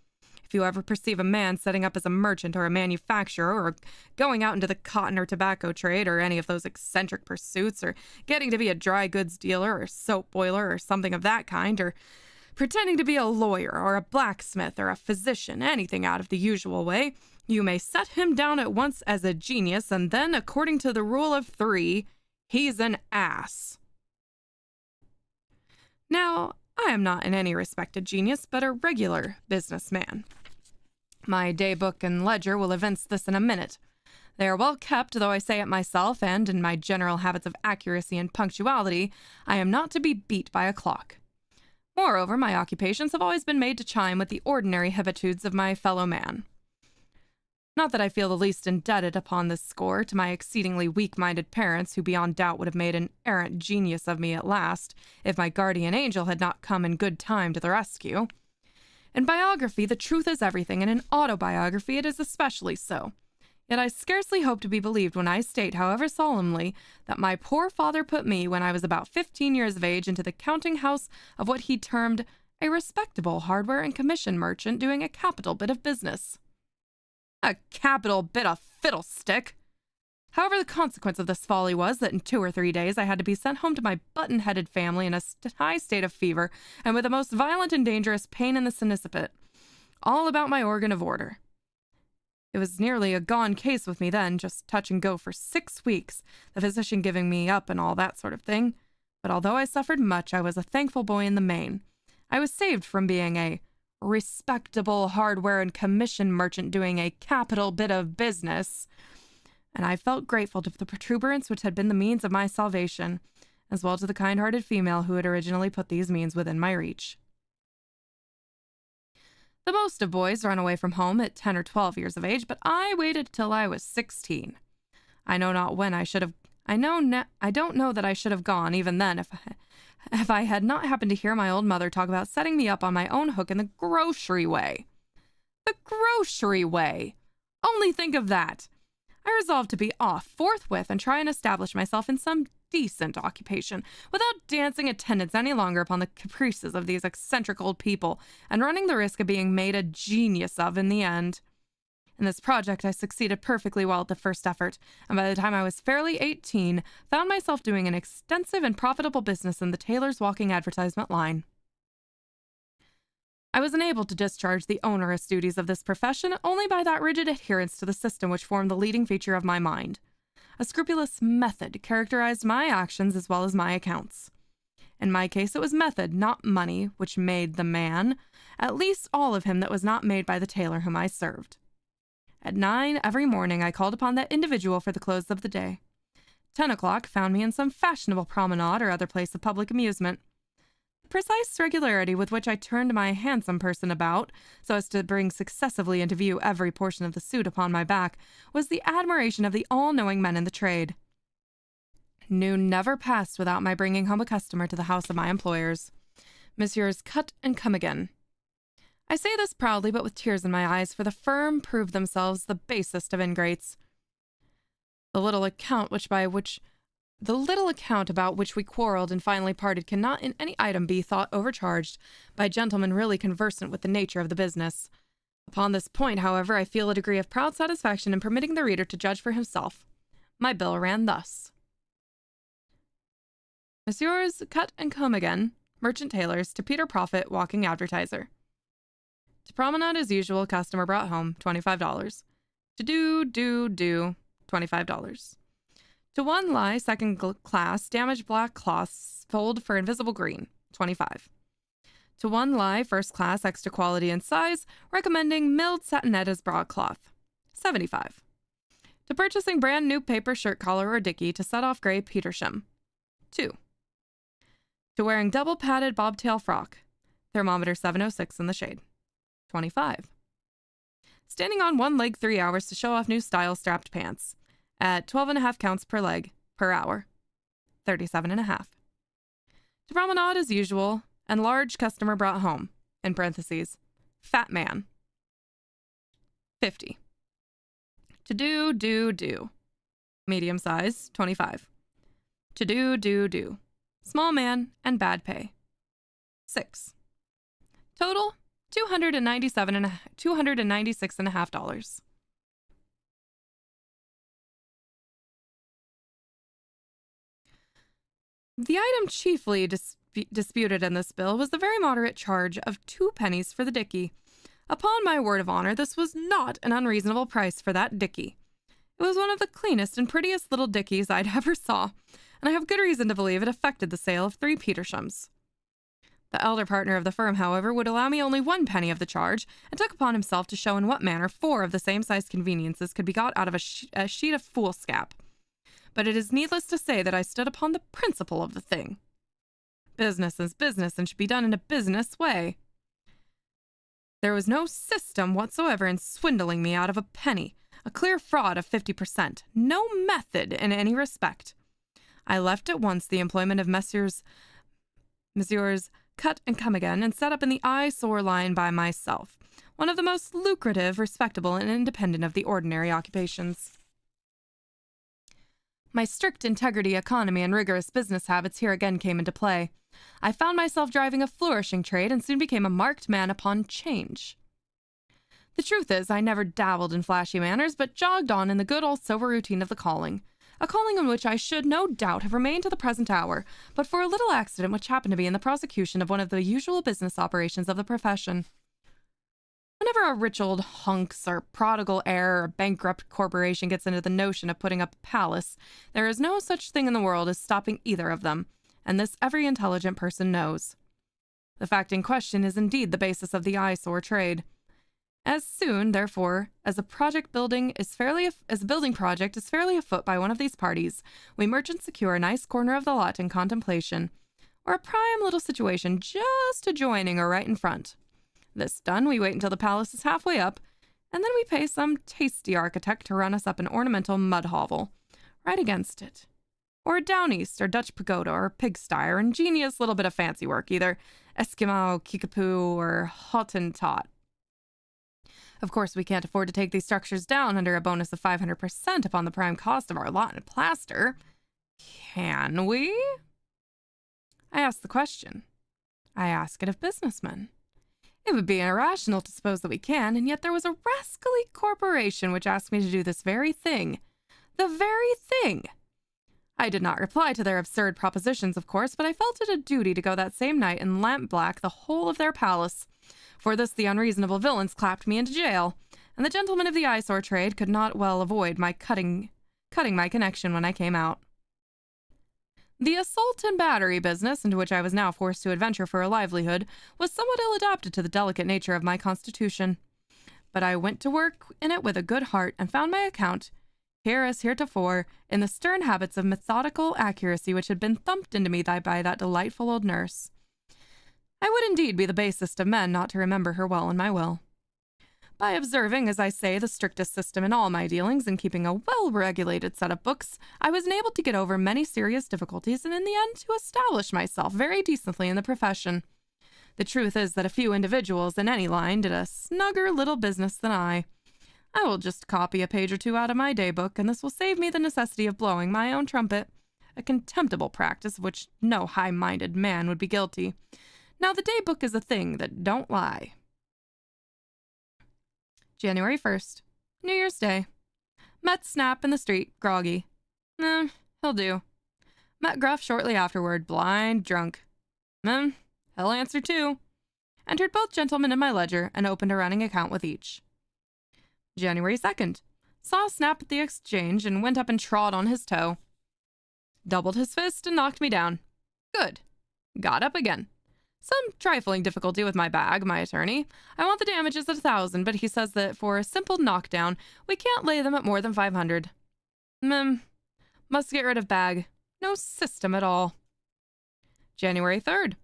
If you ever perceive a man setting up as a merchant or a manufacturer, or going out into the cotton or tobacco trade, or any of those eccentric pursuits, or getting to be a dry goods dealer or soap boiler or something of that kind, or pretending to be a lawyer or a blacksmith or a physician, anything out of the usual way, you may set him down at once as a genius, and then, according to the rule of 3, he's an ass. Now, I am not in any respect a genius, but a regular businessman. My daybook and ledger will evince this in a minute. They are well kept, though I say it myself, and in my general habits of accuracy and punctuality, I am not to be beat by a clock. Moreover, my occupations have always been made to chime with the ordinary habitudes of my fellow man. Not that I feel the least indebted upon this score to my exceedingly weak-minded parents, who beyond doubt would have made an errant genius of me at last, if my guardian angel had not come in good time to the rescue. In biography, the truth is everything, and in autobiography it is especially so. Yet I scarcely hope to be believed when I state, however solemnly, that my poor father put me, when I was about 15 years of age, into the counting-house of what he termed a respectable hardware and commission merchant doing a capital bit of business. A capital bit of fiddlestick! However, the consequence of this folly was that in 2 or 3 days I had to be sent home to my button-headed family in a high state of fever, and with the most violent and dangerous pain in the sinicipit, all about my organ of order. It was nearly a gone case with me then, just touch and go for 6 weeks, the physician giving me up and all that sort of thing. But although I suffered much, I was a thankful boy in the main. I was saved from being a respectable hardware and commission merchant doing a capital bit of business, and I felt grateful to the protuberance which had been the means of my salvation, as well to the kind-hearted female who had originally put these means within my reach. The most of boys run away from home at 10 or 12 years of age, but I waited till I was 16. I know not when I should have. I don't know that I should have gone even then if I had not happened to hear my old mother talk about setting me up on my own hook in the grocery way. The grocery way! Only think of that! I resolved to be off forthwith and try and establish myself in some decent occupation, without dancing attendance any longer upon the caprices of these eccentric old people, and running the risk of being made a genius of in the end. In this project I succeeded perfectly well at the first effort, and by the time I was fairly 18, found myself doing an extensive and profitable business in the tailor's walking advertisement line. I was enabled to discharge the onerous duties of this profession only by that rigid adherence to the system which formed the leading feature of my mind. A scrupulous method characterized my actions as well as my accounts. In my case, it was method, not money, which made the man, at least all of him that was not made by the tailor whom I served. At 9 every morning I called upon that individual for the close of the day. 10 o'clock found me in some fashionable promenade or other place of public amusement. The precise regularity with which I turned my handsome person about, so as to bring successively into view every portion of the suit upon my back, was the admiration of the all-knowing men in the trade. Noon never passed without my bringing home a customer to the house of my employers. Messrs. Cut and Come Again. I say this proudly, but with tears in my eyes, for the firm proved themselves the basest of ingrates. The little account about which we quarreled and finally parted cannot in any item be thought overcharged by gentlemen really conversant with the nature of the business. Upon this point, however, I feel a degree of proud satisfaction in permitting the reader to judge for himself. My bill ran thus. Messrs. Cut and Come Again, merchant tailors, to Peter Prophet, walking advertiser. To promenade as usual, customer brought home, $25. To do, $25. To one lie, second class, damaged black cloths, fold for invisible green, $25. To one lie, first class, extra quality and size, recommending milled satinette as broadcloth, $75. To purchasing brand new paper shirt collar or dicky to set off gray Petersham, $2. To wearing double padded bobtail frock, thermometer 706 in the shade, $25. Standing on one leg 3 hours to show off new style strapped pants, at 12.5 counts per leg, per hour, $37.5. To promenade as usual, and large customer brought home, in parentheses, fat man, $50. To do, medium size, $25. To do, small man and bad pay, 6. Total, $296.50. The item chiefly disputed in this bill was the very moderate charge of 2 pennies for the dickie. Upon my word of honor, this was not an unreasonable price for that dickie. It was one of the cleanest and prettiest little dickies I'd ever saw, and I have good reason to believe it affected the sale of 3 Petershams. The elder partner of the firm, however, would allow me only 1 penny of the charge, and took upon himself to show in what manner 4 of the same-sized conveniences could be got out of a sheet of foolscap. But it is needless to say that I stood upon the principle of the thing. Business is business and should be done in a business way. There was no system whatsoever in swindling me out of a penny, a clear fraud of 50%, no method in any respect. I left at once the employment of Messrs. Cut and Come Again, and set up in the eyesore line by myself, one of the most lucrative, respectable, and independent of the ordinary occupations. My strict integrity, economy, and rigorous business habits here again came into play. I found myself driving a flourishing trade and soon became a marked man upon change. The truth is, I never dabbled in flashy manners, but jogged on in the good old sober routine of the calling, a calling in which I should no doubt have remained to the present hour, but for a little accident which happened to be in the prosecution of one of the usual business operations of the profession. Whenever a rich old hunks or prodigal heir or bankrupt corporation gets into the notion of putting up a palace, there is no such thing in the world as stopping either of them, and this every intelligent person knows. The fact in question is indeed the basis of the eyesore trade. As soon, therefore, as a building project is fairly afoot by one of these parties, we merchants secure a nice corner of the lot in contemplation, or a prime little situation just adjoining or right in front. This done, we wait until the palace is halfway up, and then we pay some tasty architect to run us up an ornamental mud hovel, right against it. Or a down east, or Dutch pagoda, or pigsty, or ingenious little bit of fancy work, either Eskimo, Kickapoo, or Hottentot. Of course, we can't afford to take these structures down under a bonus of 500% upon the prime cost of our lot and plaster. Can we? I ask the question. I ask it of businessmen. It would be irrational to suppose that we can, and yet there was a rascally corporation which asked me to do this very thing. The very thing! I did not reply to their absurd propositions, of course, but I felt it a duty to go that same night and lamp black the whole of their palace. For this the unreasonable villains clapped me into jail, and the gentlemen of the eyesore trade could not well avoid my cutting my connection when I came out. The assault and battery business, into which I was now forced to adventure for a livelihood, was somewhat ill adapted to the delicate nature of my constitution. But I went to work in it with a good heart, and found my account, here as heretofore, in the stern habits of methodical accuracy which had been thumped into me by that delightful old nurse. I would indeed be the basest of men not to remember her well in my will. By observing, as I say, the strictest system in all my dealings, and keeping a well-regulated set of books, I was enabled to get over many serious difficulties, and in the end to establish myself very decently in the profession. The truth is that a few individuals in any line did a snugger little business than I. I will just copy a page or 2 out of my day-book, and this will save me the necessity of blowing my own trumpet, a contemptible practice of which no high-minded man would be guilty. Now, the day-book is a thing that don't lie. January 1st, New Year's Day. Met Snap in the street, groggy. He'll do. Met Gruff shortly afterward, blind drunk. He'll answer too. Entered both gentlemen in my ledger and opened a running account with each. January 2nd. Saw Snap at the exchange and went up and trod on his toe. Doubled his fist and knocked me down. Good. Got up again. Some trifling difficulty with my bag, my attorney. I want the damages at 1,000, but he says that for a simple knockdown, we can't lay them at more than 500. Must get rid of bag. No system at all. January 3rd.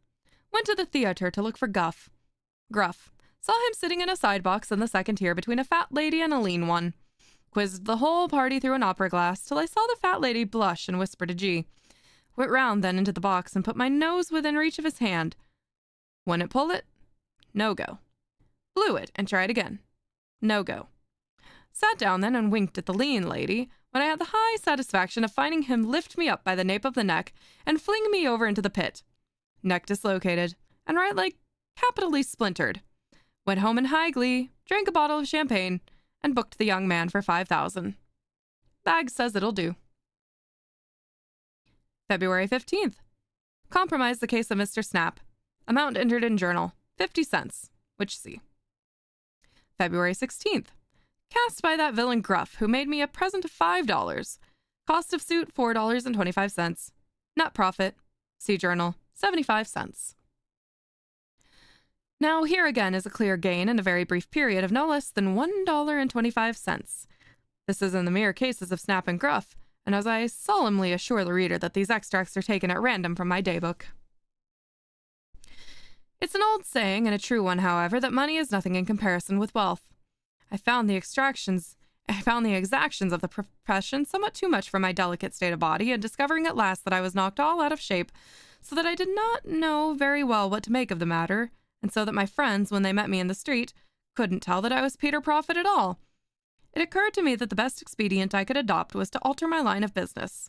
Went to the theater to look for Gruff. Saw him sitting in a side box in the second tier between a fat lady and a lean one. Quizzed the whole party through an opera glass till I saw the fat lady blush and whisper to G. Went round then into the box and put my nose within reach of his hand. Wouldn't pull it? No go. Blew it and tried again. No go. Sat down then and winked at the lean lady, when I had the high satisfaction of finding him lift me up by the nape of the neck and fling me over into the pit. Neck dislocated. and right leg capitally splintered. Went home in high glee, drank a bottle of champagne, and booked the young man for $5,000. Bag says it'll do. February 15th. Compromised the case of Mr. Snap. Amount entered in journal, 50 cents, which see. February 16th. Cast by that villain Gruff, who made me a present of $5. Cost of suit, $4.25. Net profit, see journal, 75 cents. Now, here again is a clear gain in a very brief period of no less than $1.25. This is in the mere cases of Snap and Gruff, and as I solemnly assure the reader that these extracts are taken at random from my daybook. It's an old saying, and a true one, however, that money is nothing in comparison with wealth. I found the exactions of the profession somewhat too much for my delicate state of body, and discovering at last that I was knocked all out of shape, so that I did not know very well what to make of the matter, and so that my friends, when they met me in the street, couldn't tell that I was Peter Prophet at all. It occurred to me that the best expedient I could adopt was to alter my line of business.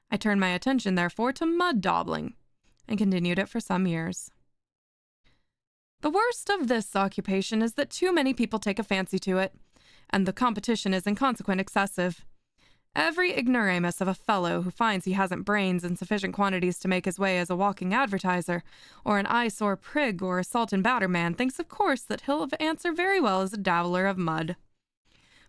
I turned my attention, therefore, to mud daubling, and continued it for some years. The worst of this occupation is that too many people take a fancy to it, and the competition is in consequence excessive. Every ignoramus of a fellow who finds he hasn't brains in sufficient quantities to make his way as a walking advertiser, or an eyesore prig or a salt and batter man, thinks of course that he'll answer very well as a dabbler of mud.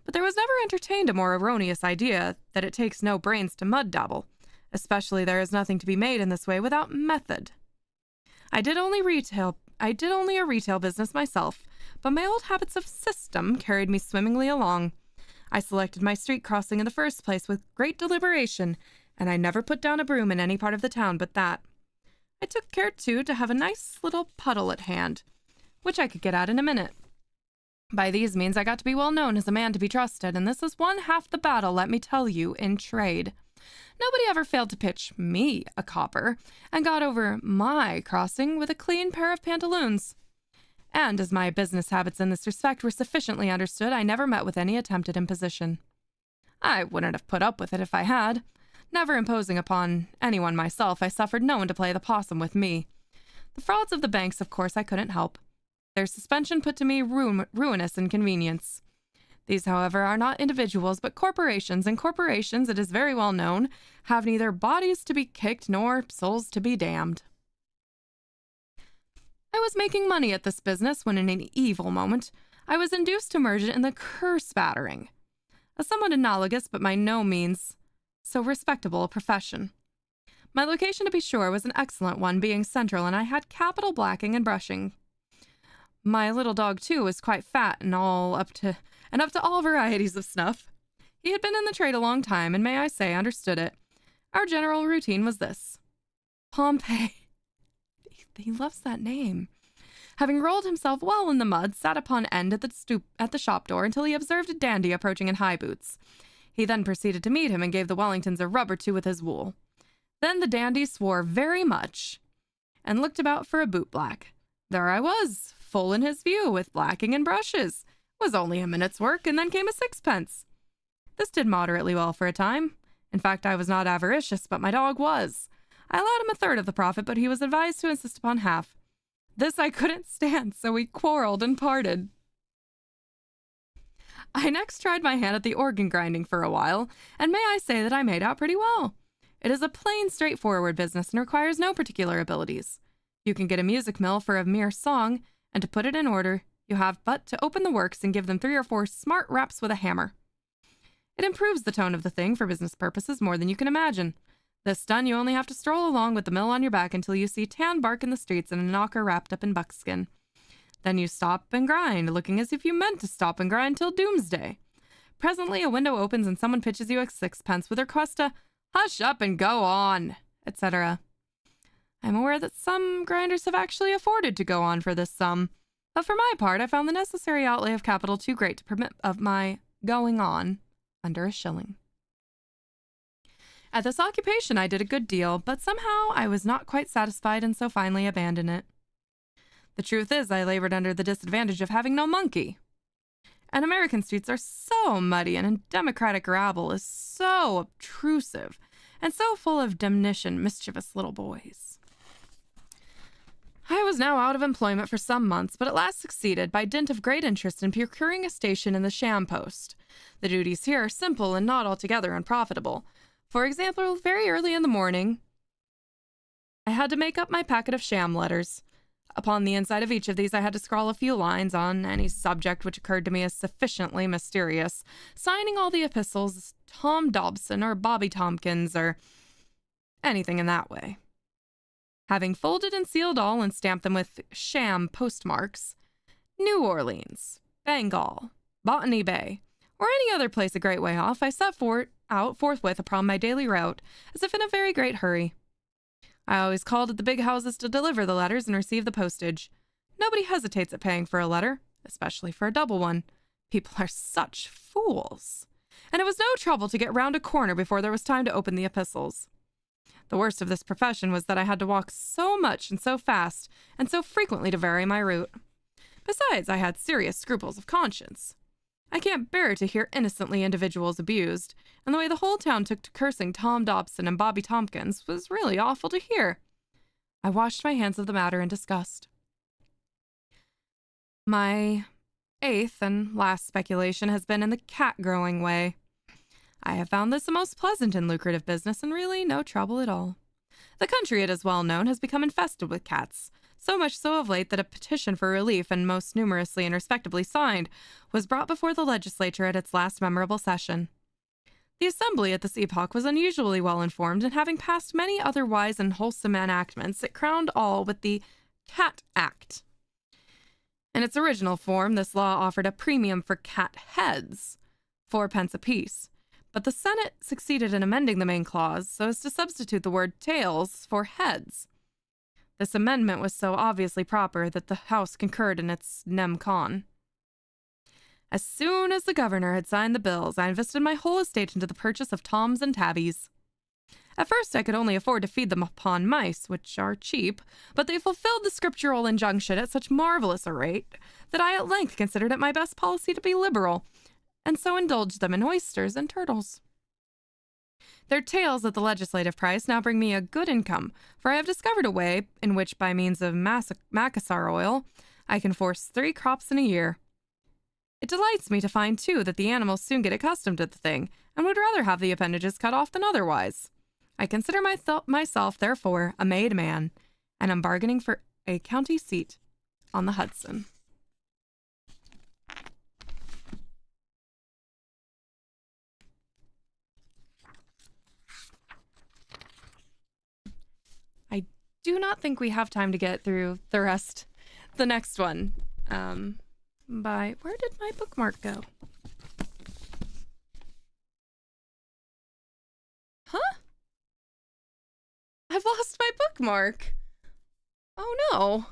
But there was never entertained a more erroneous idea that it takes no brains to mud dabble, especially there is nothing to be made in this way without method. I did only a retail business myself, but my old habits of system carried me swimmingly along. I selected my street crossing in the first place with great deliberation, and I never put down a broom in any part of the town but that. I took care, too, to have a nice little puddle at hand, which I could get at in a minute. By these means I got to be well known as a man to be trusted, and this is one half the battle, let me tell you, in trade. Nobody ever failed to pitch me a copper, and got over my crossing with a clean pair of pantaloons. And as my business habits in this respect were sufficiently understood, I never met with any attempted imposition. I wouldn't have put up with it if I had. Never imposing upon anyone myself, I suffered no one to play the possum with me. The frauds of the banks, of course, I couldn't help. Their suspension put to me ruinous inconvenience. These, however, are not individuals, but corporations, and corporations, it is very well known, have neither bodies to be kicked nor souls to be damned. I was making money at this business when, in an evil moment, I was induced to merge it in the curse-battering, a somewhat analogous but by no means so respectable a profession. My location, to be sure, was an excellent one, being central, and I had capital blacking and brushing. My little dog, too, was quite fat and up to all varieties of snuff. He had been in the trade a long time, and may I say, understood it. Our general routine was this. Pompey. He loves that name. Having rolled himself well in the mud, sat upon end at the shop door until he observed a dandy approaching in high boots. He then proceeded to meet him and gave the Wellingtons a rub or two with his wool. Then the dandy swore very much and looked about for a bootblack. There I was, full in his view, with blacking and brushes. It was only a minute's work, and then came a sixpence. This did moderately well for a time. In fact, I was not avaricious, but my dog was. I allowed him a third of the profit, but he was advised to insist upon half. This I couldn't stand, so we quarreled and parted. I next tried my hand at the organ grinding for a while, and may I say that I made out pretty well. It is a plain, straightforward business and requires no particular abilities. You can get a music mill for a mere song, and to put it in order, you have but to open the works and give them 3 or 4 smart raps with a hammer. It improves the tone of the thing for business purposes more than you can imagine. This done, you only have to stroll along with the mill on your back until you see tan bark in the streets and a knocker wrapped up in buckskin. Then you stop and grind, looking as if you meant to stop and grind till doomsday. Presently, a window opens and someone pitches you a sixpence with a request to hush up and go on, etc. I'm aware that some grinders have actually afforded to go on for this sum, but for my part, I found the necessary outlay of capital too great to permit of my going on under a shilling. At this occupation I did a good deal, but somehow I was not quite satisfied and so finally abandoned it. The truth is, I labored under the disadvantage of having no monkey. And American streets are so muddy, and democratic rabble is so obtrusive, and so full of demnition, mischievous little boys. I was now out of employment for some months, but at last succeeded, by dint of great interest, in procuring a station in the sham post. The duties here are simple and not altogether unprofitable. For example, very early in the morning, I had to make up my packet of sham letters. Upon the inside of each of these, I had to scrawl a few lines on any subject which occurred to me as sufficiently mysterious, signing all the epistles as Tom Dobson or Bobby Tompkins or anything in that way. Having folded and sealed all and stamped them with sham postmarks, New Orleans, Bengal, Botany Bay, or any other place a great way off, I set out forthwith upon my daily route, as if in a very great hurry. I always called at the big houses to deliver the letters and receive the postage. Nobody hesitates at paying for a letter, especially for a double one. People are such fools. And it was no trouble to get round a corner before there was time to open the epistles. The worst of this profession was that I had to walk so much and so fast, and so frequently to vary my route. Besides, I had serious scruples of conscience. I can't bear to hear innocently individuals abused, and the way the whole town took to cursing Tom Dobson and Bobby Tompkins was really awful to hear. I washed my hands of the matter in disgust. My 8th and last speculation has been in the cat-growing way. I have found this a most pleasant and lucrative business, and really no trouble at all. The country, it is well known, has become infested with cats, so much so of late that a petition for relief, and most numerously and respectably signed, was brought before the legislature at its last memorable session. The assembly at this epoch was unusually well informed, and having passed many other wise and wholesome enactments, it crowned all with the Cat Act. In its original form, this law offered a premium for cat heads, 4d apiece, but the Senate succeeded in amending the main clause so as to substitute the word tails for heads. This amendment was so obviously proper that the House concurred in its nem con. As soon as the governor had signed the bills, I invested my whole estate into the purchase of Toms and Tabbies. At first, I could only afford to feed them upon mice, which are cheap, but they fulfilled the scriptural injunction at such marvelous a rate that I at length considered it my best policy to be liberal, and so indulged them in oysters and turtles. Their tails at the legislative price now bring me a good income, for I have discovered a way in which, by means of macassar oil, I can force 3 crops in a year. It delights me to find, too, that the animals soon get accustomed to the thing, and would rather have the appendages cut off than otherwise. I consider myself, therefore, a made man, and am bargaining for a county seat on the Hudson. I do not think we have time to get through the next one. Where did my bookmark go? Huh? I've lost my bookmark. Oh no.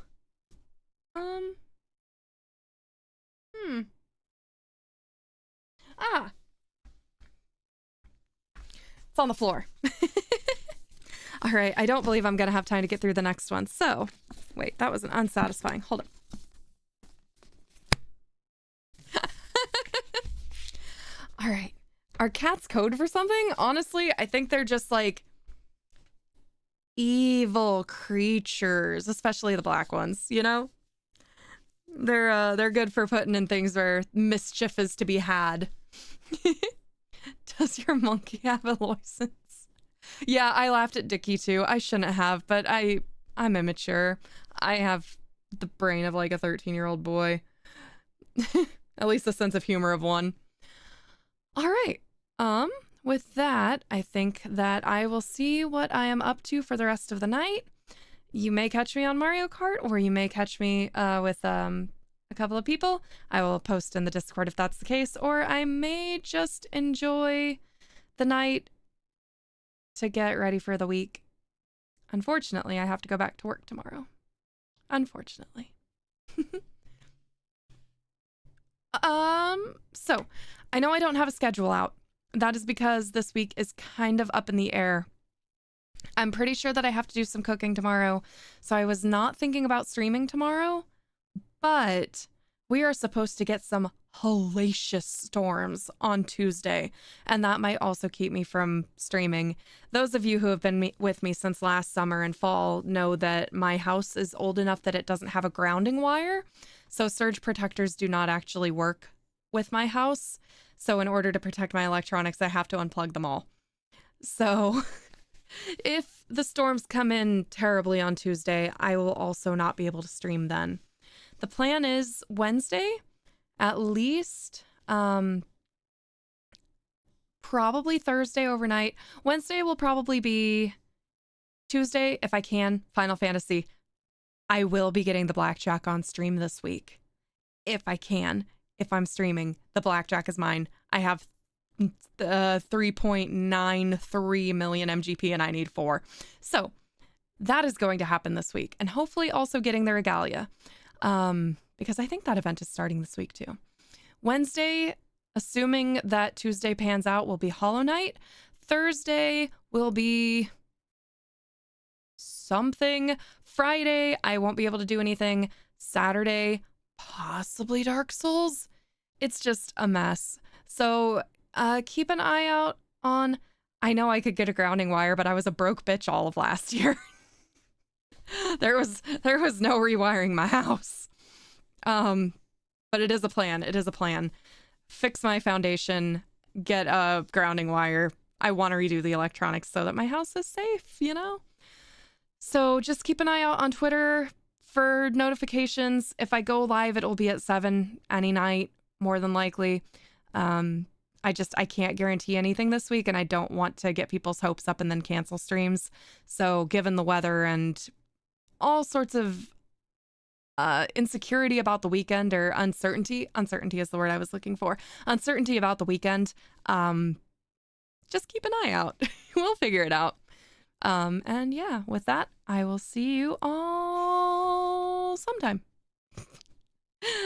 It's on the floor. All right, I don't believe I'm gonna have time to get through the next one. So, wait, that was an unsatisfying. Hold on. All right. Are cats code for something? Honestly, I think they're just like evil creatures, especially the black ones, you know? They're good for putting in things where mischief is to be had. Does your monkey have a license? Yeah, I laughed at Dickie too. I shouldn't have, but I'm immature. I have the brain of like a 13-year-old boy. At least a sense of humor of one. All right. With that, I think that I will see what I am up to for the rest of the night. You may catch me on Mario Kart, or you may catch me with a couple of people. I will post in the Discord if that's the case, or I may just enjoy the night to get ready for the week. Unfortunately, I have to go back to work tomorrow. Unfortunately. So I know I don't have a schedule out. That is because this week is kind of up in the air. I'm pretty sure that I have to do some cooking tomorrow, so I was not thinking about streaming tomorrow, but we are supposed to get some hellacious storms on Tuesday, and that might also keep me from streaming. Those of you who have been with me since last summer and fall know that my house is old enough that it doesn't have a grounding wire, so surge protectors do not actually work with my house. So in order to protect my electronics, I have to unplug them all. So if the storms come in terribly on Tuesday, I will also not be able to stream then. The plan is Wednesday, at least, probably Thursday overnight. Wednesday will probably be Tuesday, if I can, Final Fantasy. I will be getting the blackjack on stream this week. If I can. If I'm streaming, the blackjack is mine. I have 3.93 million MGP and I need 4. So that is going to happen this week. And hopefully also getting the regalia. Because I think that event is starting this week too. Wednesday, assuming that Tuesday pans out, will be Hollow Knight. Thursday will be something. Friday, I won't be able to do anything. Saturday, possibly Dark Souls. It's just a mess. So keep an eye out on... I know I could get a grounding wire, but I was a broke bitch all of last year. There was no rewiring my house. But it is a plan. It is a plan. Fix my foundation, get a grounding wire. I want to redo the electronics so that my house is safe, you know? So just keep an eye out on Twitter for notifications. If I go live, it will be at 7 any night, more than likely. I can't guarantee anything this week, and I don't want to get people's hopes up and then cancel streams. So given the weather and all sorts of insecurity about the weekend, or uncertainty is the word I was looking for. Uncertainty about the weekend. Just keep an eye out. We'll figure it out. And yeah, with that, I will see you all sometime.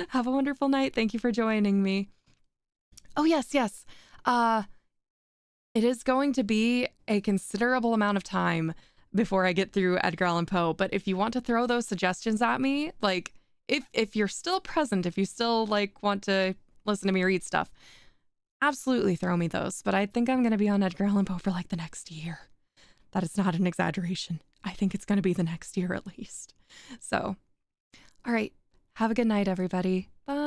Have a wonderful night. Thank you for joining me. Oh, yes. It is going to be a considerable amount of time before I get through Edgar Allan Poe. But if you want to throw those suggestions at me, like if you're still present, if you still like want to listen to me read stuff, absolutely throw me those. But I think I'm going to be on Edgar Allan Poe for like the next year. That is not an exaggeration. I think it's going to be the next year at least. So, all right. Have a good night, everybody. Bye.